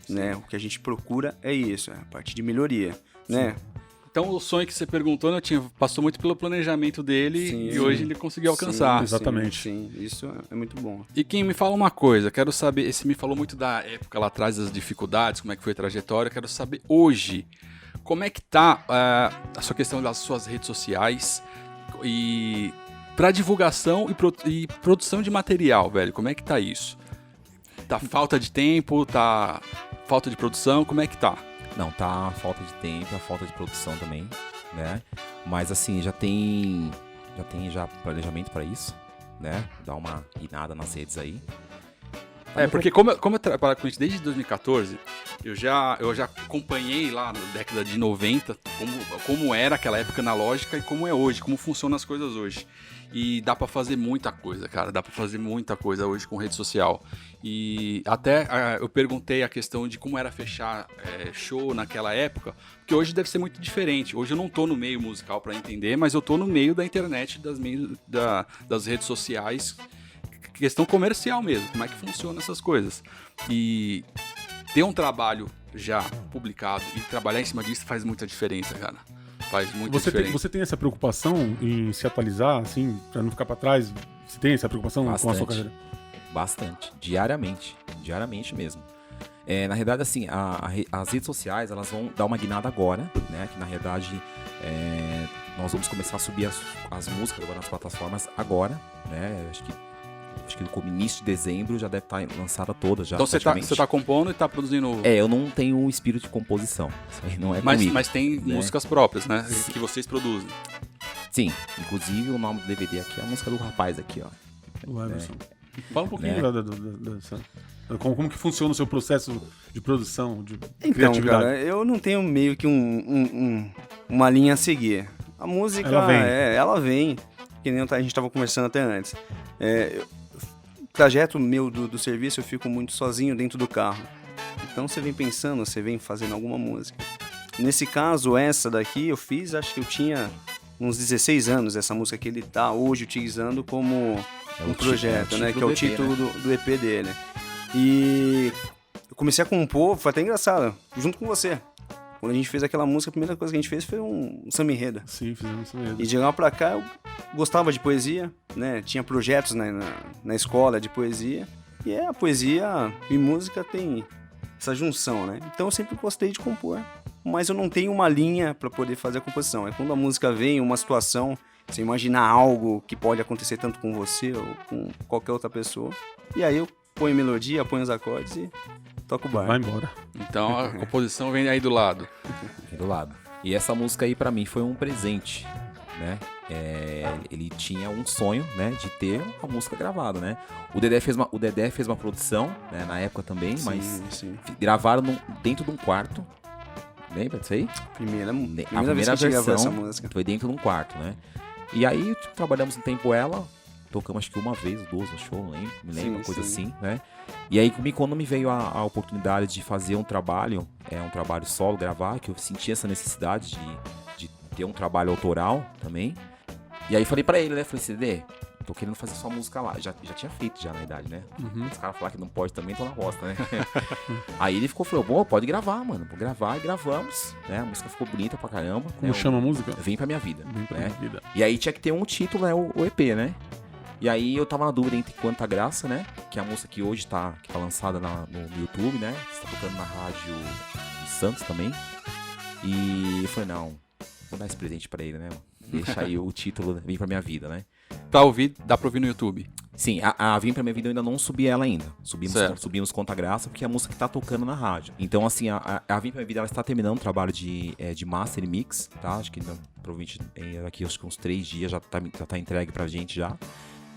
né? O que a gente procura é isso, é a parte de melhoria, né? Então o sonho que você perguntou, né, passou muito pelo planejamento dele Sim, e sim. hoje ele conseguiu alcançar. Sim, exatamente. Sim, isso é muito bom. E Kim, me fala uma coisa, quero saber, você me falou muito da época lá atrás, das dificuldades, como é que foi a trajetória, quero saber hoje, como é que tá a sua questão das suas redes sociais e para divulgação e produção de material, velho, como é que tá isso? Tá falta de tempo, tá falta de produção, como é que tá? Não, tá a falta de tempo, a falta de produção também, né? Mas assim, já tem planejamento pra isso, né? Dar uma guinada nas redes aí. Porque como eu trabalho com isso desde 2014, eu já acompanhei lá na década de 90 como era aquela época analógica e como é hoje, como funcionam as coisas hoje. E dá pra fazer muita coisa, cara, dá pra fazer muita coisa hoje com rede social. E até eu perguntei a questão de como era fechar show naquela época, porque hoje deve ser muito diferente. Hoje eu não tô no meio musical pra entender, mas eu tô no meio da internet, das redes sociais, questão comercial mesmo, como é que funciona essas coisas. E ter um trabalho já publicado e trabalhar em cima disso faz muita diferença, cara. Faz muita diferença. Você tem essa preocupação em se atualizar, assim, pra não ficar pra trás? Você tem essa preocupação com a sua carreira? Bastante. Diariamente mesmo. Na realidade, assim, as redes sociais, elas vão dar uma guinada agora, né? Que na realidade, nós vamos começar a subir as músicas agora nas plataformas agora, né? Acho que no início de dezembro já deve estar lançada toda já. Então você tá compondo e tá produzindo... Eu não tenho um espírito de composição. Isso aí não é comigo. Mas tem músicas próprias, né? Sim. Que vocês produzem. Sim. Inclusive o nome do DVD aqui é a música do rapaz aqui, ó. O Everson. Fala um pouquinho como que funciona o seu processo de produção, de criatividade. Cara, eu não tenho meio que uma linha a seguir. A música, ela vem, que nem a gente estava conversando até antes. O trajeto meu do serviço, eu fico muito sozinho dentro do carro. Então você vem pensando, você vem fazendo alguma música. Nesse caso, essa daqui eu fiz, acho que eu tinha uns 16 anos, essa música que ele tá hoje utilizando como um projeto, né? Que é o título do EP dele. E eu comecei a compor, foi até engraçado, junto com você. Quando a gente fez aquela música, a primeira coisa que a gente fez foi um samba enredo. Sim, fizemos um samba enredo. E de lá pra cá eu gostava de poesia, né? Tinha projetos na escola de poesia. E a poesia e música tem essa junção, né? Então eu sempre gostei de compor. Mas eu não tenho uma linha pra poder fazer a composição. É quando a música vem, uma situação, você imaginar algo que pode acontecer tanto com você ou com qualquer outra pessoa. E aí eu ponho melodia, ponho os acordes e toco o barco. Vai embora. Então a composição vem aí do lado. E essa música aí pra mim foi um presente, né? Ele tinha um sonho, né, de ter a música gravada, né? O Dedé fez uma produção, né, na época também, mas gravaram dentro de um quarto. Lembra disso aí? A primeira vez que a gente gravou essa música foi dentro de um quarto, né? E aí trabalhamos um tempo ela, tocamos acho que uma vez ou duas no show, não lembro, uma coisa assim, né? E aí quando me veio a oportunidade de fazer um trabalho solo, gravar, que eu senti essa necessidade de ter um trabalho autoral também. E aí falei pra ele, né? Falei assim, Dedé, tô querendo fazer sua música lá. Já tinha feito já, na verdade, né? Os caras falaram que não pode também, tô na bosta, né? Aí ele falou, bom, pode gravar, mano. Vou gravar e gravamos, né? A música ficou bonita pra caramba. Como chama a música? Vem Pra Minha Vida. Vem Pra Minha Vida. E aí tinha que ter um título, né? O EP, né? E aí eu tava na dúvida entre Quanta Graça, né? Que é a música que hoje tá lançada no YouTube, né? Você tá tocando na rádio de Santos também. E eu falei, não, vou dar esse presente pra ele, né? Deixa aí o título, Vem Pra Minha Vida, né? Pra ouvir, dá pra ouvir no YouTube. Sim, a Vem Pra Minha Vida eu ainda não subi ela ainda. Subimos Conta Graça, porque é a música que tá tocando na rádio. Então, assim, a Vem Pra Minha Vida, ela está terminando o trabalho de master e mix, tá? Acho que provavelmente daqui acho que uns 3 dias já tá entregue pra gente já.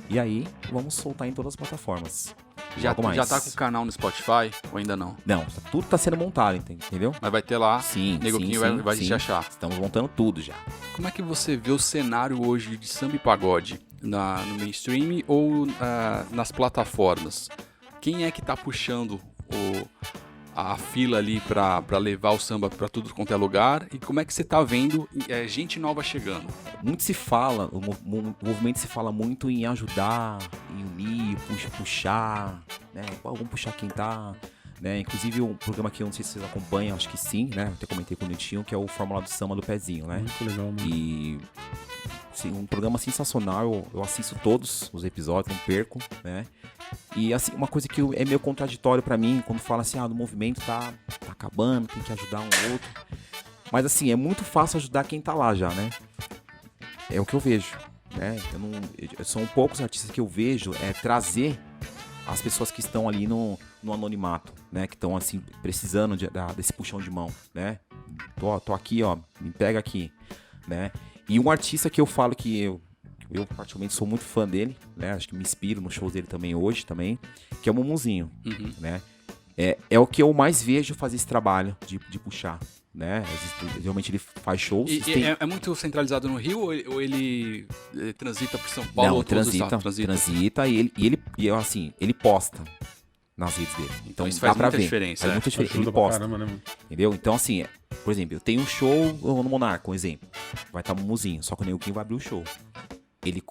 E aí, vamos soltar em todas as plataformas. Já logo mais. tá com o canal no Spotify ou ainda não? Não, tudo tá sendo montado, entendeu? Mas vai ter lá, Sim, Negoquinho vai te achar. Estamos montando tudo já. Como é que você vê o cenário hoje de samba e pagode no mainstream ou nas plataformas? Quem é que tá puxando a fila ali pra levar o samba pra tudo quanto é lugar? E como é que você tá vendo gente nova chegando? Muito se fala, o movimento se fala muito em ajudar, em unir, puxar, né? Vamos puxar quem tá, né? Inclusive um programa que eu não sei se vocês acompanham, acho que sim, né? Eu até comentei com o Netinho, que é o Fórmula do Samba do Pezinho, né? Muito legal, mano. E assim, um programa sensacional, eu assisto todos os episódios, não perco, né? E assim, uma coisa que é meio contraditório pra mim, quando fala assim, do movimento tá acabando, tem que ajudar um outro. Mas assim, é muito fácil ajudar quem tá lá já, né? É o que eu vejo, né? São poucos artistas que eu vejo trazer as pessoas que estão ali no anonimato, né? Que estão assim, precisando desse puxão de mão, né? Tô aqui, ó, me pega aqui, né? E um artista que eu falo que eu particularmente sou muito fã dele, né? Acho que me inspiro nos shows dele também hoje, que é o Mumuzinho, né? É o que eu mais vejo fazer esse trabalho de puxar, né? Geralmente ele faz shows. É muito centralizado no Rio ou ele transita por São Paulo? Não, ou transita e ele posta nas redes dele. Então isso dá faz pra muita ver. diferença. Faz muita diferença. Ele Ajuda pra posta. caramba, né, mano? Entendeu? Então, assim, por exemplo, eu tenho um show no Monarca, um exemplo. Vai estar o Mumuzinho, só que o Neguinho vai abrir o show.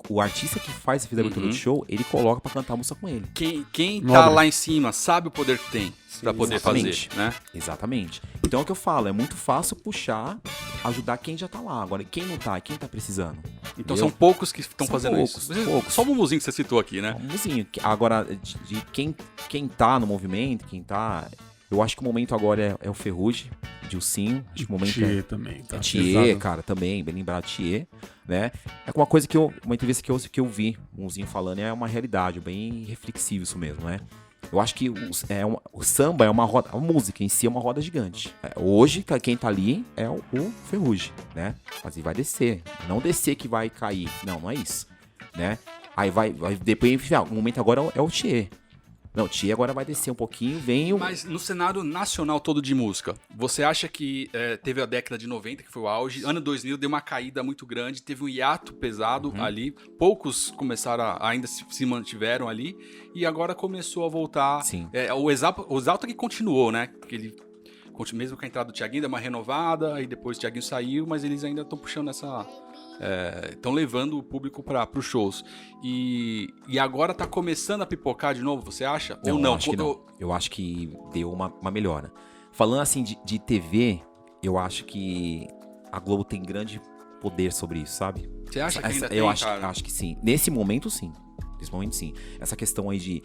O artista que faz a abertura do show, ele coloca pra cantar a música com ele. Quem tá lá em cima sabe o poder que tem pra poder exatamente. fazer, né? Exatamente. Então é o que eu falo, é muito fácil puxar, ajudar quem já tá lá. Agora, quem não tá, quem tá precisando? Então Entendeu? são poucos que estão São fazendo poucos, isso. poucos. Só o Mumuzinho que você citou aqui, né? É um Mumuzinho. Agora, de quem tá no movimento, eu acho que o momento agora é o Ferrugem, Dilcinho. Acho que o momento Thier também, tá? Thier, pesado. cara, também, bem lembrado, Thier, né? É uma coisa uma entrevista que eu vi o Mumuzinho falando, é uma realidade, bem reflexivo isso mesmo, né? Eu acho que o samba é uma roda, a música em si é uma roda gigante. Hoje, quem tá ali é o Ferrugem, né? Mas ele vai descer, não descer que vai cair, não é isso, né? Aí vai depois, o momento agora é o Thier. Não, o Thier agora vai descer um pouquinho, Mas no cenário nacional todo de música, você acha que teve a década de 90, que foi o auge, ano 2000 deu uma caída muito grande, teve um hiato pesado ali, poucos começaram ainda se mantiveram ali, e agora começou a voltar. Sim. O Exalta que continuou, né? Porque ele, mesmo com a entrada do Thiaguinho, deu uma renovada, aí depois o Thiaguinho saiu, mas eles ainda estão puxando essa... Estão levando o público para os shows. E agora tá começando a pipocar de novo, você acha? Ou não? Eu acho que deu uma melhora. Falando assim de TV, eu acho que a Globo tem grande poder sobre isso, sabe? Você acha que ainda eu tem, cara? acho que sim. Nesse momento, sim. Essa questão aí de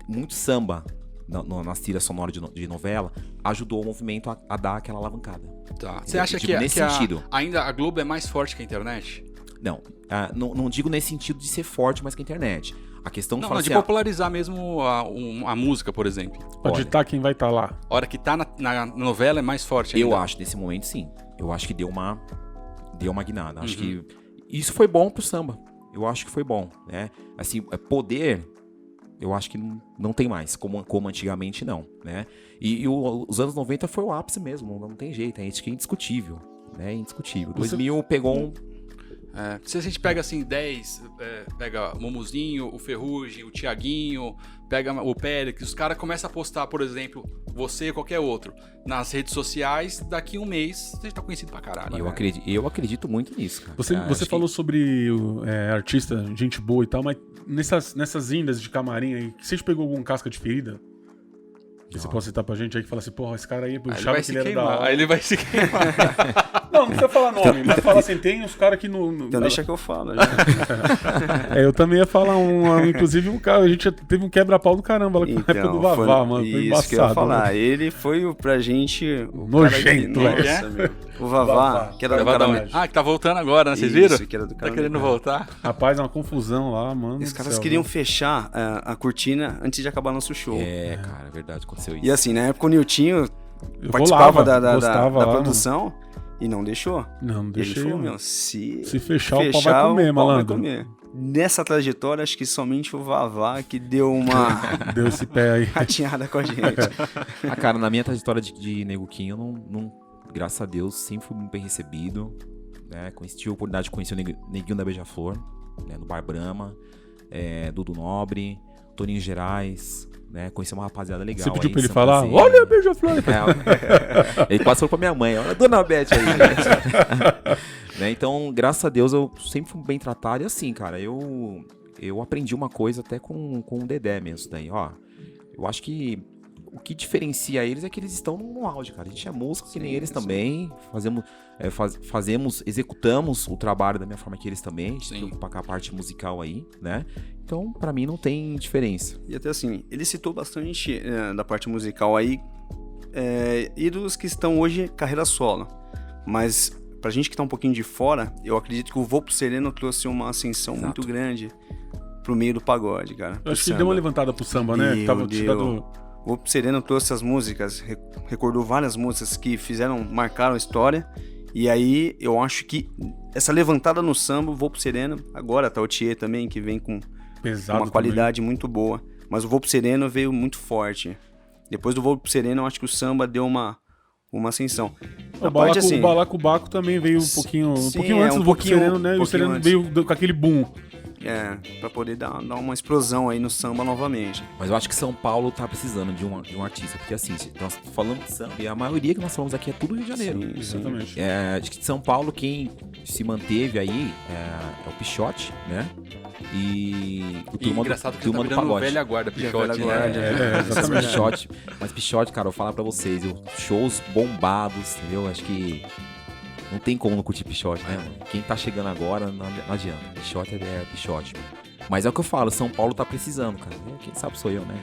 muito samba nas trilhas sonoras de novela ajudou o movimento a dar aquela alavancada. Tá. Você acha que, nesse sentido, ainda a Globo é mais forte que a internet? Não digo nesse sentido de ser forte mais que a internet. A questão Não, fala de assim, popularizar mesmo a música, por exemplo. Pra ditar quem vai estar lá. A hora que tá na novela é mais forte ainda. Eu acho, nesse momento, sim. Eu acho que deu uma guinada. Acho que isso foi bom pro samba. Eu acho que foi bom, né? Assim, poder, eu acho que não tem mais, como antigamente não, né? E os anos 90 foi o ápice mesmo, não tem jeito, isso que é indiscutível, né? Indiscutível. 2000 pegou um... se a gente pega assim 10, pega o Mumuzinho, o Ferrugem, o Thiaguinho, pega o Pérez, os caras começam a postar, por exemplo, você ou qualquer outro, nas redes sociais, daqui um mês você tá conhecido pra caralho. Eu acredito muito nisso, cara. Você falou sobre artista, gente boa e tal, mas nessas indas de camarim aí, você pegou algum casca de ferida? Que você pode citar pra gente aí que fala assim, porra, esse cara aí puxava que ele era da hora. Aí ele vai se queimar. Não precisa falar nome, mas fala assim, tem uns caras que não... Então deixa que eu falo. Já. Eu também ia falar inclusive a gente teve um quebra-pau do caramba lá com a época do Vavá, mano. Foi embaçado. Isso que eu ia falar. Né? Ele foi pra gente... Nojento, meu. O Vavá, que era do cara... que tá voltando agora, né? Vocês viram? Que era do cara tá querendo voltar. Rapaz, é uma confusão lá, mano. Os caras queriam fechar a cortina antes de acabar nosso show. Cara, é verdade, aconteceu isso. E assim, na época o Niltinho participava da produção. E não deixou. Não Ele deixei. falou, Mano. meu, se Se fechar, o pau vai comer, o pau vai malandro. comer. Nessa trajetória, acho que somente o Vavá que deu uma Deu esse pé aí. rateada com a gente. Ah, cara, na minha trajetória de Nego Quinho, eu não, graças a Deus, sempre fui muito bem recebido, né? Tive a oportunidade de conhecer o Neguinho da Beija-Flor, né? No Bar Brahma, Dudu Nobre, Toninho Gerais, né? Conheci uma rapaziada legal. Você pediu aí, pra ele São falar? Prazer. Olha a beija-flor. Ele passou pra minha mãe, olha a Dona Beth aí, gente. Né? Então, graças a Deus, eu sempre fui bem tratado. E assim, cara, eu aprendi uma coisa até com o Dedé mesmo daí, ó. Eu acho que o que diferencia eles é que eles estão no auge, cara. A gente é músico que nem eles também. Executamos o trabalho da mesma forma que eles também. A gente se preocupa com a parte musical aí, né? Então, pra mim, não tem diferença. E até assim, ele citou bastante da parte musical aí, ídolos que estão hoje carreira solo. Mas pra gente que tá um pouquinho de fora, eu acredito que o Voo pro Sereno trouxe uma ascensão muito grande pro meio do pagode, cara. Eu acho que deu uma levantada pro samba, né? O Voo pro Sereno trouxe as músicas, recordou várias músicas que marcaram a história. E aí eu acho que essa levantada no samba, o Voo pro Sereno, agora tá o Thier também, que vem com pesado uma qualidade muito boa. Mas o Voo pro Sereno veio muito forte. Depois do Voo pro Sereno, eu acho que o samba deu uma ascensão. O Balacobaco também veio um pouquinho antes do Voo pro Sereno, né? E o Sereno veio com aquele boom. Pra poder dar uma explosão aí no samba novamente. Mas eu acho que São Paulo tá precisando de um artista, porque assim, nós falamos de samba, e a maioria que nós falamos aqui é tudo Rio de Janeiro. Sim, exatamente. Acho que de São Paulo, quem se manteve aí é o Pichote, né? E o Turma engraçado que Turma tá do virando Pagode. velha guarda, Pichote, guarda, né? Exatamente. Pichote. Mas Pichote, cara, eu vou falar pra vocês, shows bombados, entendeu? Acho que não tem como não curtir Pichote, né, mano? Quem tá chegando agora, não adianta. Pichote é Pichote. Mas é o que eu falo, São Paulo tá precisando, cara. Quem sabe sou eu, né?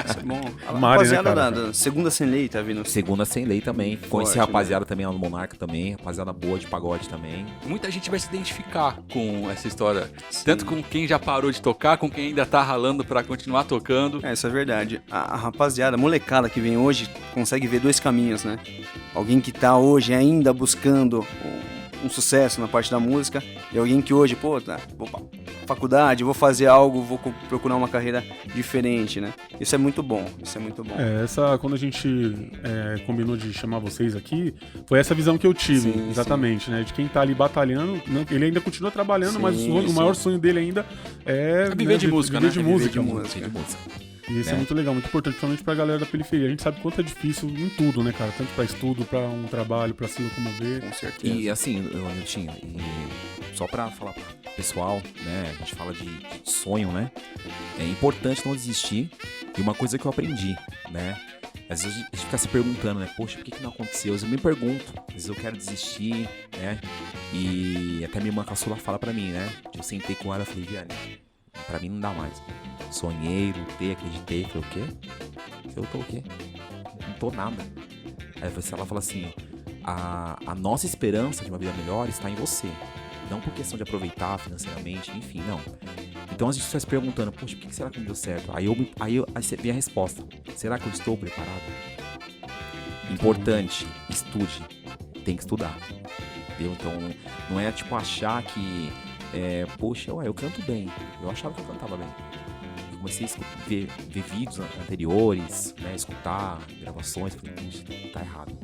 Isso é bom. A Mari, rapaziada né, da Segunda Sem Lei tá vindo. Segunda Sem Lei também. Conheci Forte, rapaziada também lá no Monarca também. Rapaziada boa de pagode também. Muita gente vai se identificar com essa história. Tanto com quem já parou de tocar, com quem ainda tá ralando pra continuar tocando. Isso é verdade. A rapaziada, a molecada que vem hoje, consegue ver dois caminhos, né? Alguém que tá hoje ainda buscando um sucesso na parte da música, e alguém que hoje, vou pra faculdade, vou fazer algo, vou procurar uma carreira diferente, né? Isso é muito bom, Quando a gente combinou de chamar vocês aqui, foi essa visão que eu tive, exatamente, né? De quem tá ali batalhando, ele ainda continua trabalhando, mas o maior sonho dele ainda é viver de música, né? Viver de música. E isso é muito legal, muito importante, principalmente pra galera da periferia. A gente sabe quanto é difícil em tudo, né, cara? Tanto pra estudo, pra um trabalho, pra se locomover. Com certeza. E assim, Niltinho, só pra falar pro pessoal, né? A gente fala de sonho, né? É importante não desistir. E uma coisa que eu aprendi, né? Às vezes a gente fica se perguntando, né? Poxa, por que não aconteceu? Eu me pergunto, às vezes eu quero desistir, né? E até minha irmã caçula fala pra mim, né? Eu sentei com ela e falei, Viane, pra mim não dá mais. Sonhei, lutei, acreditei. Falei, o quê? Eu tô o quê? Não tô nada. Aí ela fala assim, a nossa esperança de uma vida melhor está em você. Não por questão de aproveitar financeiramente, enfim, não. Então a gente está se perguntando, poxa, por que será que não deu certo? Aí vem a resposta. Será que eu estou preparado? Importante, estude. Tem que estudar. Entendeu? Então não é tipo achar que poxa, eu canto bem. Eu achava que eu cantava bem. Eu comecei a ver vídeos anteriores, né, escutar gravações, falei, tá errado.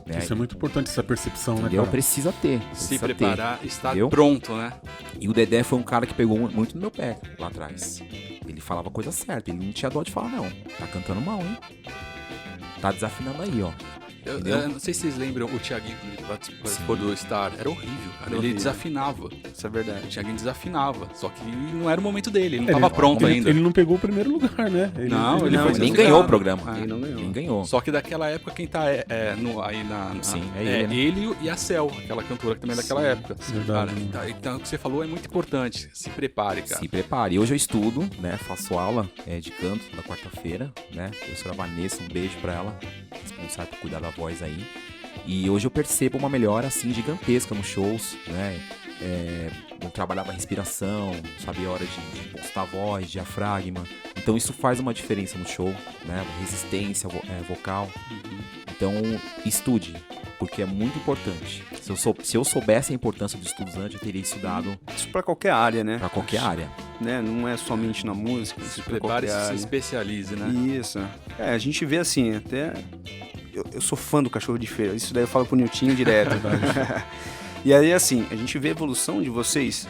Né? Isso é muito importante, essa percepção, entendeu? né, cara? Precisa ter. Se preparar, estar entendeu? pronto, né? E o Dedé foi um cara que pegou muito no meu pé lá atrás. Ele falava a coisa certa, ele não tinha dó de falar, não. Tá cantando mal, hein? Tá desafinando aí, ó. Eu não sei se vocês lembram o Thiaguinho quando ele participou do Star. Era horrível, cara. Ele desafinava. Isso é verdade. O Thiaguinho desafinava. Só que não era o momento dele. Ele não tava pronto ainda. Ele não pegou o primeiro lugar, né? Ele nem ganhou o programa. Ele não ganhou. Nem ganhou. Só que daquela época quem tá aí Sim, ele e a Cel, aquela cantora que também é daquela época. Verdade. Cara, então o que você falou é muito importante. Se prepare, cara. Se prepare. Hoje eu estudo, né? Faço aula de canto na quarta-feira, né? A professora Vanessa, um beijo pra ela. Responsável por cuidar da voz aí. E hoje eu percebo uma melhora assim gigantesca nos shows, né? Eu trabalhava a respiração, sabia a hora de postar a voz, diafragma. Então isso faz uma diferença no show, né? Resistência vocal. Então estude, porque é muito importante. Se eu soubesse a importância dos estudos antes, eu teria estudado Isso pra qualquer área, né? para qualquer área. Né? Não é somente na música, Se isso pra prepare e qualquer se área. especialize, né? Isso. A gente vê assim, até... Eu sou fã do Cachorro de Feira, isso daí eu falo pro Niltinho direto. E aí, assim, a gente vê a evolução de vocês,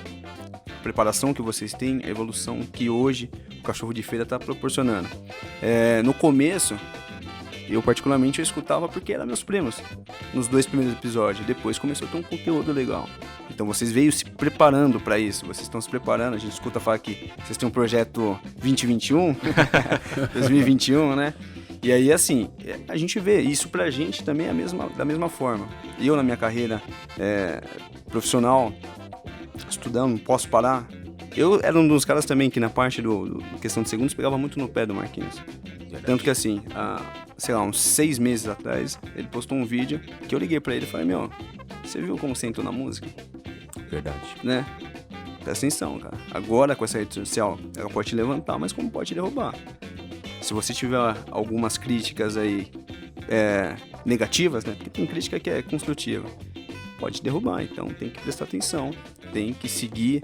a preparação que vocês têm, a evolução que hoje o Cachorro de Feira tá proporcionando. No começo, eu particularmente eu escutava porque eram meus primos, nos 2 primeiros episódios. Depois começou a ter um conteúdo legal. Então vocês veio se preparando para isso, vocês estão se preparando. A gente escuta falar que vocês têm um projeto 2021, 2021, né? E aí, assim, a gente vê isso pra gente também da mesma forma. Eu, na minha carreira profissional, estudando, não posso parar. Eu era um dos caras também que na parte do questão de segundos pegava muito no pé do Marquinhos. Tanto que assim, sei lá, uns 6 meses atrás, ele postou um vídeo que eu liguei pra ele e falei, você viu como você entrou na música? Verdade. Né? Presta atenção, cara. Agora com essa rede social, ela pode te levantar, mas como pode te derrubar? Se você tiver algumas críticas aí negativas, né? Porque tem crítica que é construtiva. Pode te derrubar, então tem que prestar atenção. Tem que seguir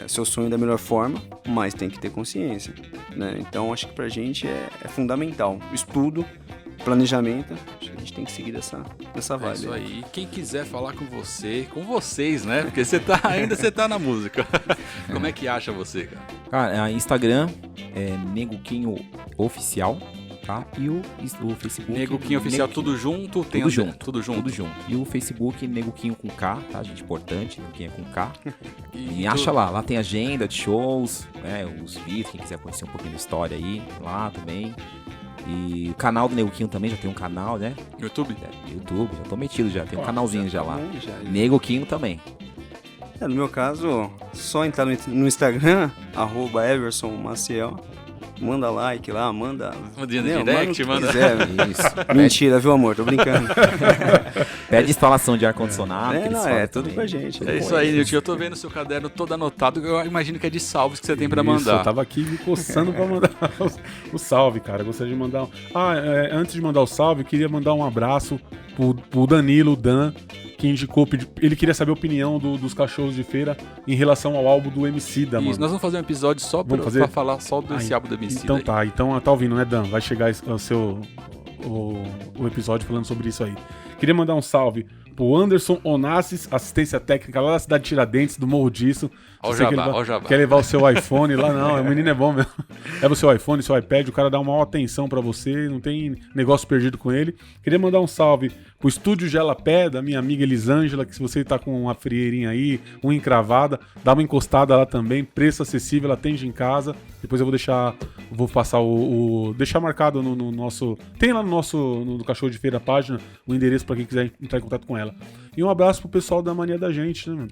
seu sonho da melhor forma, mas tem que ter consciência, né? Então acho que pra gente é fundamental. O estudo, planejamento, acho que a gente tem que seguir dessa vibe. É isso aí. Quem quiser falar com vocês, né? Porque você tá na música. Como é que acha você, cara? Cara, Instagram é Neguquinho Oficial, tá? E o Facebook... Neguquinho Oficial, tudo junto? Tudo junto. Tudo junto. Tudo junto. E o Facebook, Neguquinho com K, tá, gente? Importante, Neguquinho é com K. E E acha lá tem agenda de shows, né? Os vídeos, quem quiser conhecer um pouquinho da história aí, lá também. E o canal do Neguquinho também, já tem um canal, né? YouTube? YouTube, já tô metido já, tem um canalzinho já lá. Já. Neguquinho também. No meu caso, só entrar no Instagram, @EversonMaciel, manda like lá, manda... Manda Meu, direct, manda o que manda... quiser. Isso. Mentira, viu, amor? Tô brincando. Pede instalação de ar-condicionado. que eles Não, fazem tudo também. com a gente. É isso aí, Nilton. Eu tô vendo seu caderno todo anotado. Eu imagino que é de salvos que você tem pra Isso, mandar. eu tava aqui me coçando pra mandar o salve, cara. Gostaria de mandar. Antes de mandar o salve, eu queria mandar um abraço pro Danilo, o Dan, que indicou. Ele queria saber a opinião dos cachorros de feira em relação ao álbum do Emicida, mano. Isso, nós vamos fazer um episódio só Vamos pra fazer? falar só desse álbum do Emicida. Então aí. tá, então tá ouvindo, né, Dan? Vai chegar o episódio falando sobre isso aí. Queria mandar um salve pro Anderson Onassis, assistência técnica lá da cidade de Tiradentes, do Morro Disso. Ó o Você jabá, ó o jabá. quer levar o seu iPhone lá? Não, o menino é bom mesmo. Leva o seu iPhone, seu iPad, o cara dá uma maior atenção pra você, não tem negócio perdido com ele. Queria mandar um salve pro Estúdio Gelapé, da minha amiga Elisângela, que se você tá com uma frieirinha aí, uma encravada, dá uma encostada lá também, preço acessível, ela atende em casa. Depois eu vou passar deixar marcado no nosso, tem lá no Cachorro de Feira a página, o endereço pra quem quiser entrar em contato com ela. E um abraço pro pessoal da Mania da Gente, né, mano?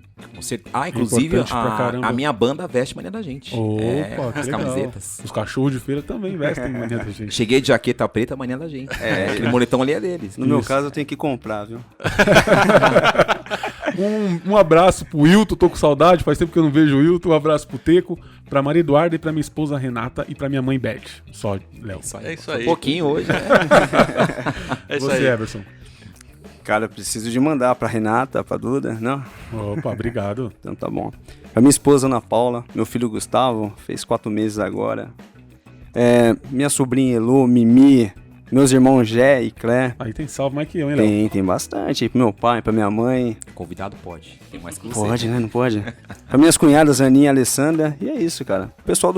Inclusive, importante pra caramba. a minha banda veste Mania da Gente. Opa, que as legal. camisetas. Os cachorros de feira também vestem Mania da Gente. Cheguei de jaqueta preta, Mania da Gente. Aquele moletão ali é deles. No meu Isso. caso, eu tenho que comprar, viu? Um abraço pro Wilton, tô com saudade, faz tempo que eu não vejo o Wilton. Um abraço pro Teco, pra Maria Eduarda e pra minha esposa Renata e pra minha mãe Beth. Só, Léo. É isso aí. Um pouquinho hoje, né? É isso Você, aí. Everson. Cara, eu preciso de mandar pra Renata, pra Duda. Não? Opa, obrigado. Então tá bom. Pra minha esposa Ana Paula, meu filho Gustavo, fez 4 meses agora. Minha sobrinha Elu, Mimi, meus irmãos Gé e Clé. Aí tem salve mais que eu, hein, Léo? Tem bastante. Pro meu pai, pra minha mãe. Convidado pode. Tem mais que você. Pode, né? Não pode? Pra minhas cunhadas, Aninha e Alessandra. E é isso, cara. O pessoal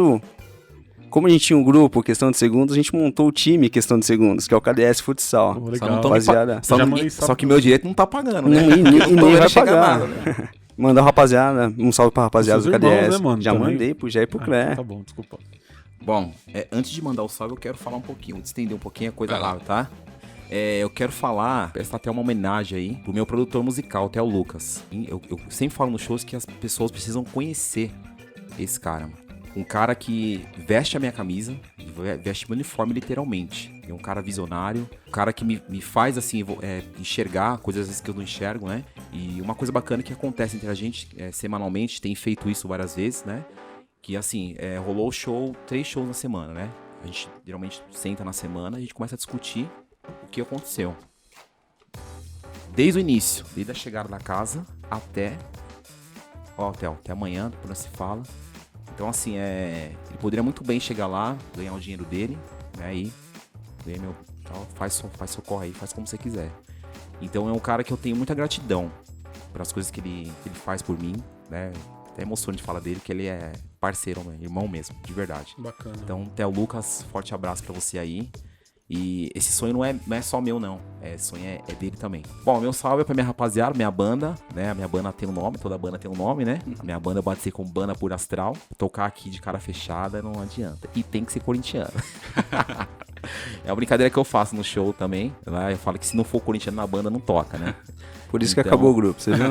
Como a gente tinha um grupo, Questão de Segundos, a gente montou o time Questão de Segundos, que é o KDS Futsal. Pô, Só legal. não tão Rapaziada. Só, Já não- mandei só salve que meu direito não tá pagando, né? E Eu não tô nem vendo vai chegar pagar. nada, né? Mandar rapaziada, um salve pra rapaziada Seus do irmãos, KDS. né, mano, Já também? mandei pro Jé e pro Clé. Tá bom, desculpa. Bom, antes de mandar o salve, eu quero falar um pouquinho, estender um pouquinho a coisa Vai lá. lá, tá? Eu quero prestar até uma homenagem aí pro meu produtor musical, até o Lucas. Eu sempre falo nos shows que as pessoas precisam conhecer esse cara, mano. Um cara que veste a minha camisa, veste meu uniforme literalmente. É um cara visionário, um cara que me faz, assim, enxergar coisas às vezes que eu não enxergo, né? E uma coisa bacana que acontece entre a gente semanalmente, tem feito isso várias vezes, né? Que, assim, rolou 3 shows na semana, né? A gente geralmente senta na semana, a gente começa a discutir o que aconteceu. desde o início, desde a chegada da casa até... Ó, Theo, até amanhã, depois nós se fala. Então, assim, ele poderia muito bem chegar lá, ganhar o dinheiro dele, né, aí, ganha meu... Faz socorre aí, faz como você quiser. Então, é um cara que eu tenho muita gratidão pelas coisas que ele faz por mim, né, até emociona de falar dele, que ele é parceiro, né, irmão mesmo, de verdade. Bacana. Então, Theo Lucas, forte abraço pra você aí. E esse sonho não é só meu, não. Esse sonho é dele também. Bom, meu salve é pra minha rapaziada, minha banda, né? A minha banda tem um nome, toda banda tem um nome, né? A minha banda pode ser com Banda Pura Astral. Tocar aqui de cara fechada não adianta. E tem que ser corintiano. É uma brincadeira que eu faço no show também. Lá eu falo que se não for corintiano na banda, não toca, né? Por isso que acabou o grupo, você viu?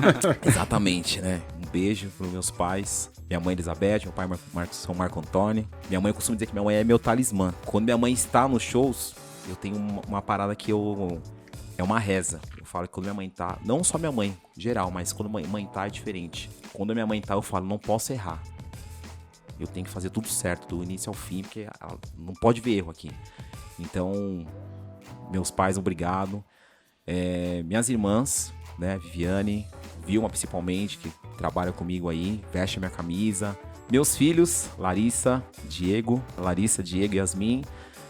Exatamente, né? Um beijo pros meus pais. Minha mãe Elizabeth, meu pai São Marco Antônio. Minha mãe, eu costumo dizer que minha mãe é meu talismã. Quando minha mãe está nos shows, eu tenho uma parada que é uma reza. Eu falo que quando minha mãe tá, não só minha mãe, geral, mas quando minha mãe tá é diferente. Quando minha mãe tá, eu falo, não posso errar. Eu tenho que fazer tudo certo, do início ao fim, porque não pode ver erro aqui. Então, meus pais, obrigado. Minhas irmãs, né, Viviane, Vilma principalmente, que trabalha comigo aí, veste a minha camisa. Meus filhos, Larissa, Diego e Yasmin.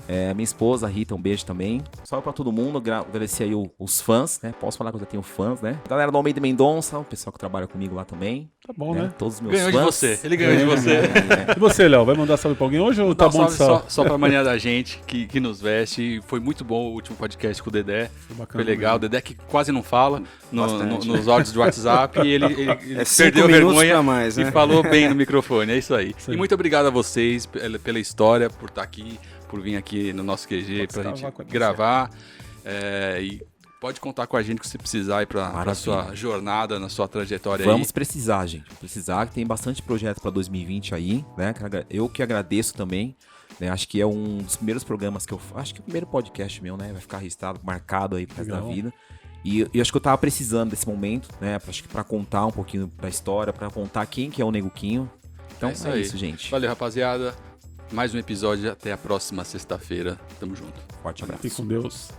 Minha esposa, Rita, um beijo também. Salve pra todo mundo, agradecer aí os fãs, né? Posso falar que eu já tenho fãs, né? Galera do Almeida Mendonça, o pessoal que trabalha comigo lá também. Tá bom, né? Todos os meus Ganhou fãs. de você. Ele ganhou de você. E você, Léo, vai mandar salve pra alguém hoje ou tá bom de salve? Só pra mania da gente que nos veste. Foi muito bom o último podcast com o Dedé. Bacana, Foi legal. O Dedé que quase não fala nos áudios do WhatsApp. E ele perdeu a 5 minutos vergonha pra mais, né? e falou bem no microfone. É isso aí. Isso aí. E muito obrigado a vocês pela história, por estar aqui, por vir aqui no nosso QG pra gente gravar. E pode contar com a gente que você precisar aí pra sua jornada, na sua trajetória aí. Vamos precisar, gente. Precisar, que tem bastante projeto pra 2020 aí, né? Eu que agradeço também. Né? Acho que é um dos primeiros programas que eu faço. Acho que é o primeiro podcast meu, né? Vai ficar registrado, marcado aí pro resto da vida. E acho que eu tava precisando desse momento, né? Acho que pra contar um pouquinho da história, pra contar quem que é o Neguquinho. Então é isso, gente. Valeu, rapaziada. Mais um episódio. Até a próxima sexta-feira. Tamo junto. Forte abraço. Fique com Deus.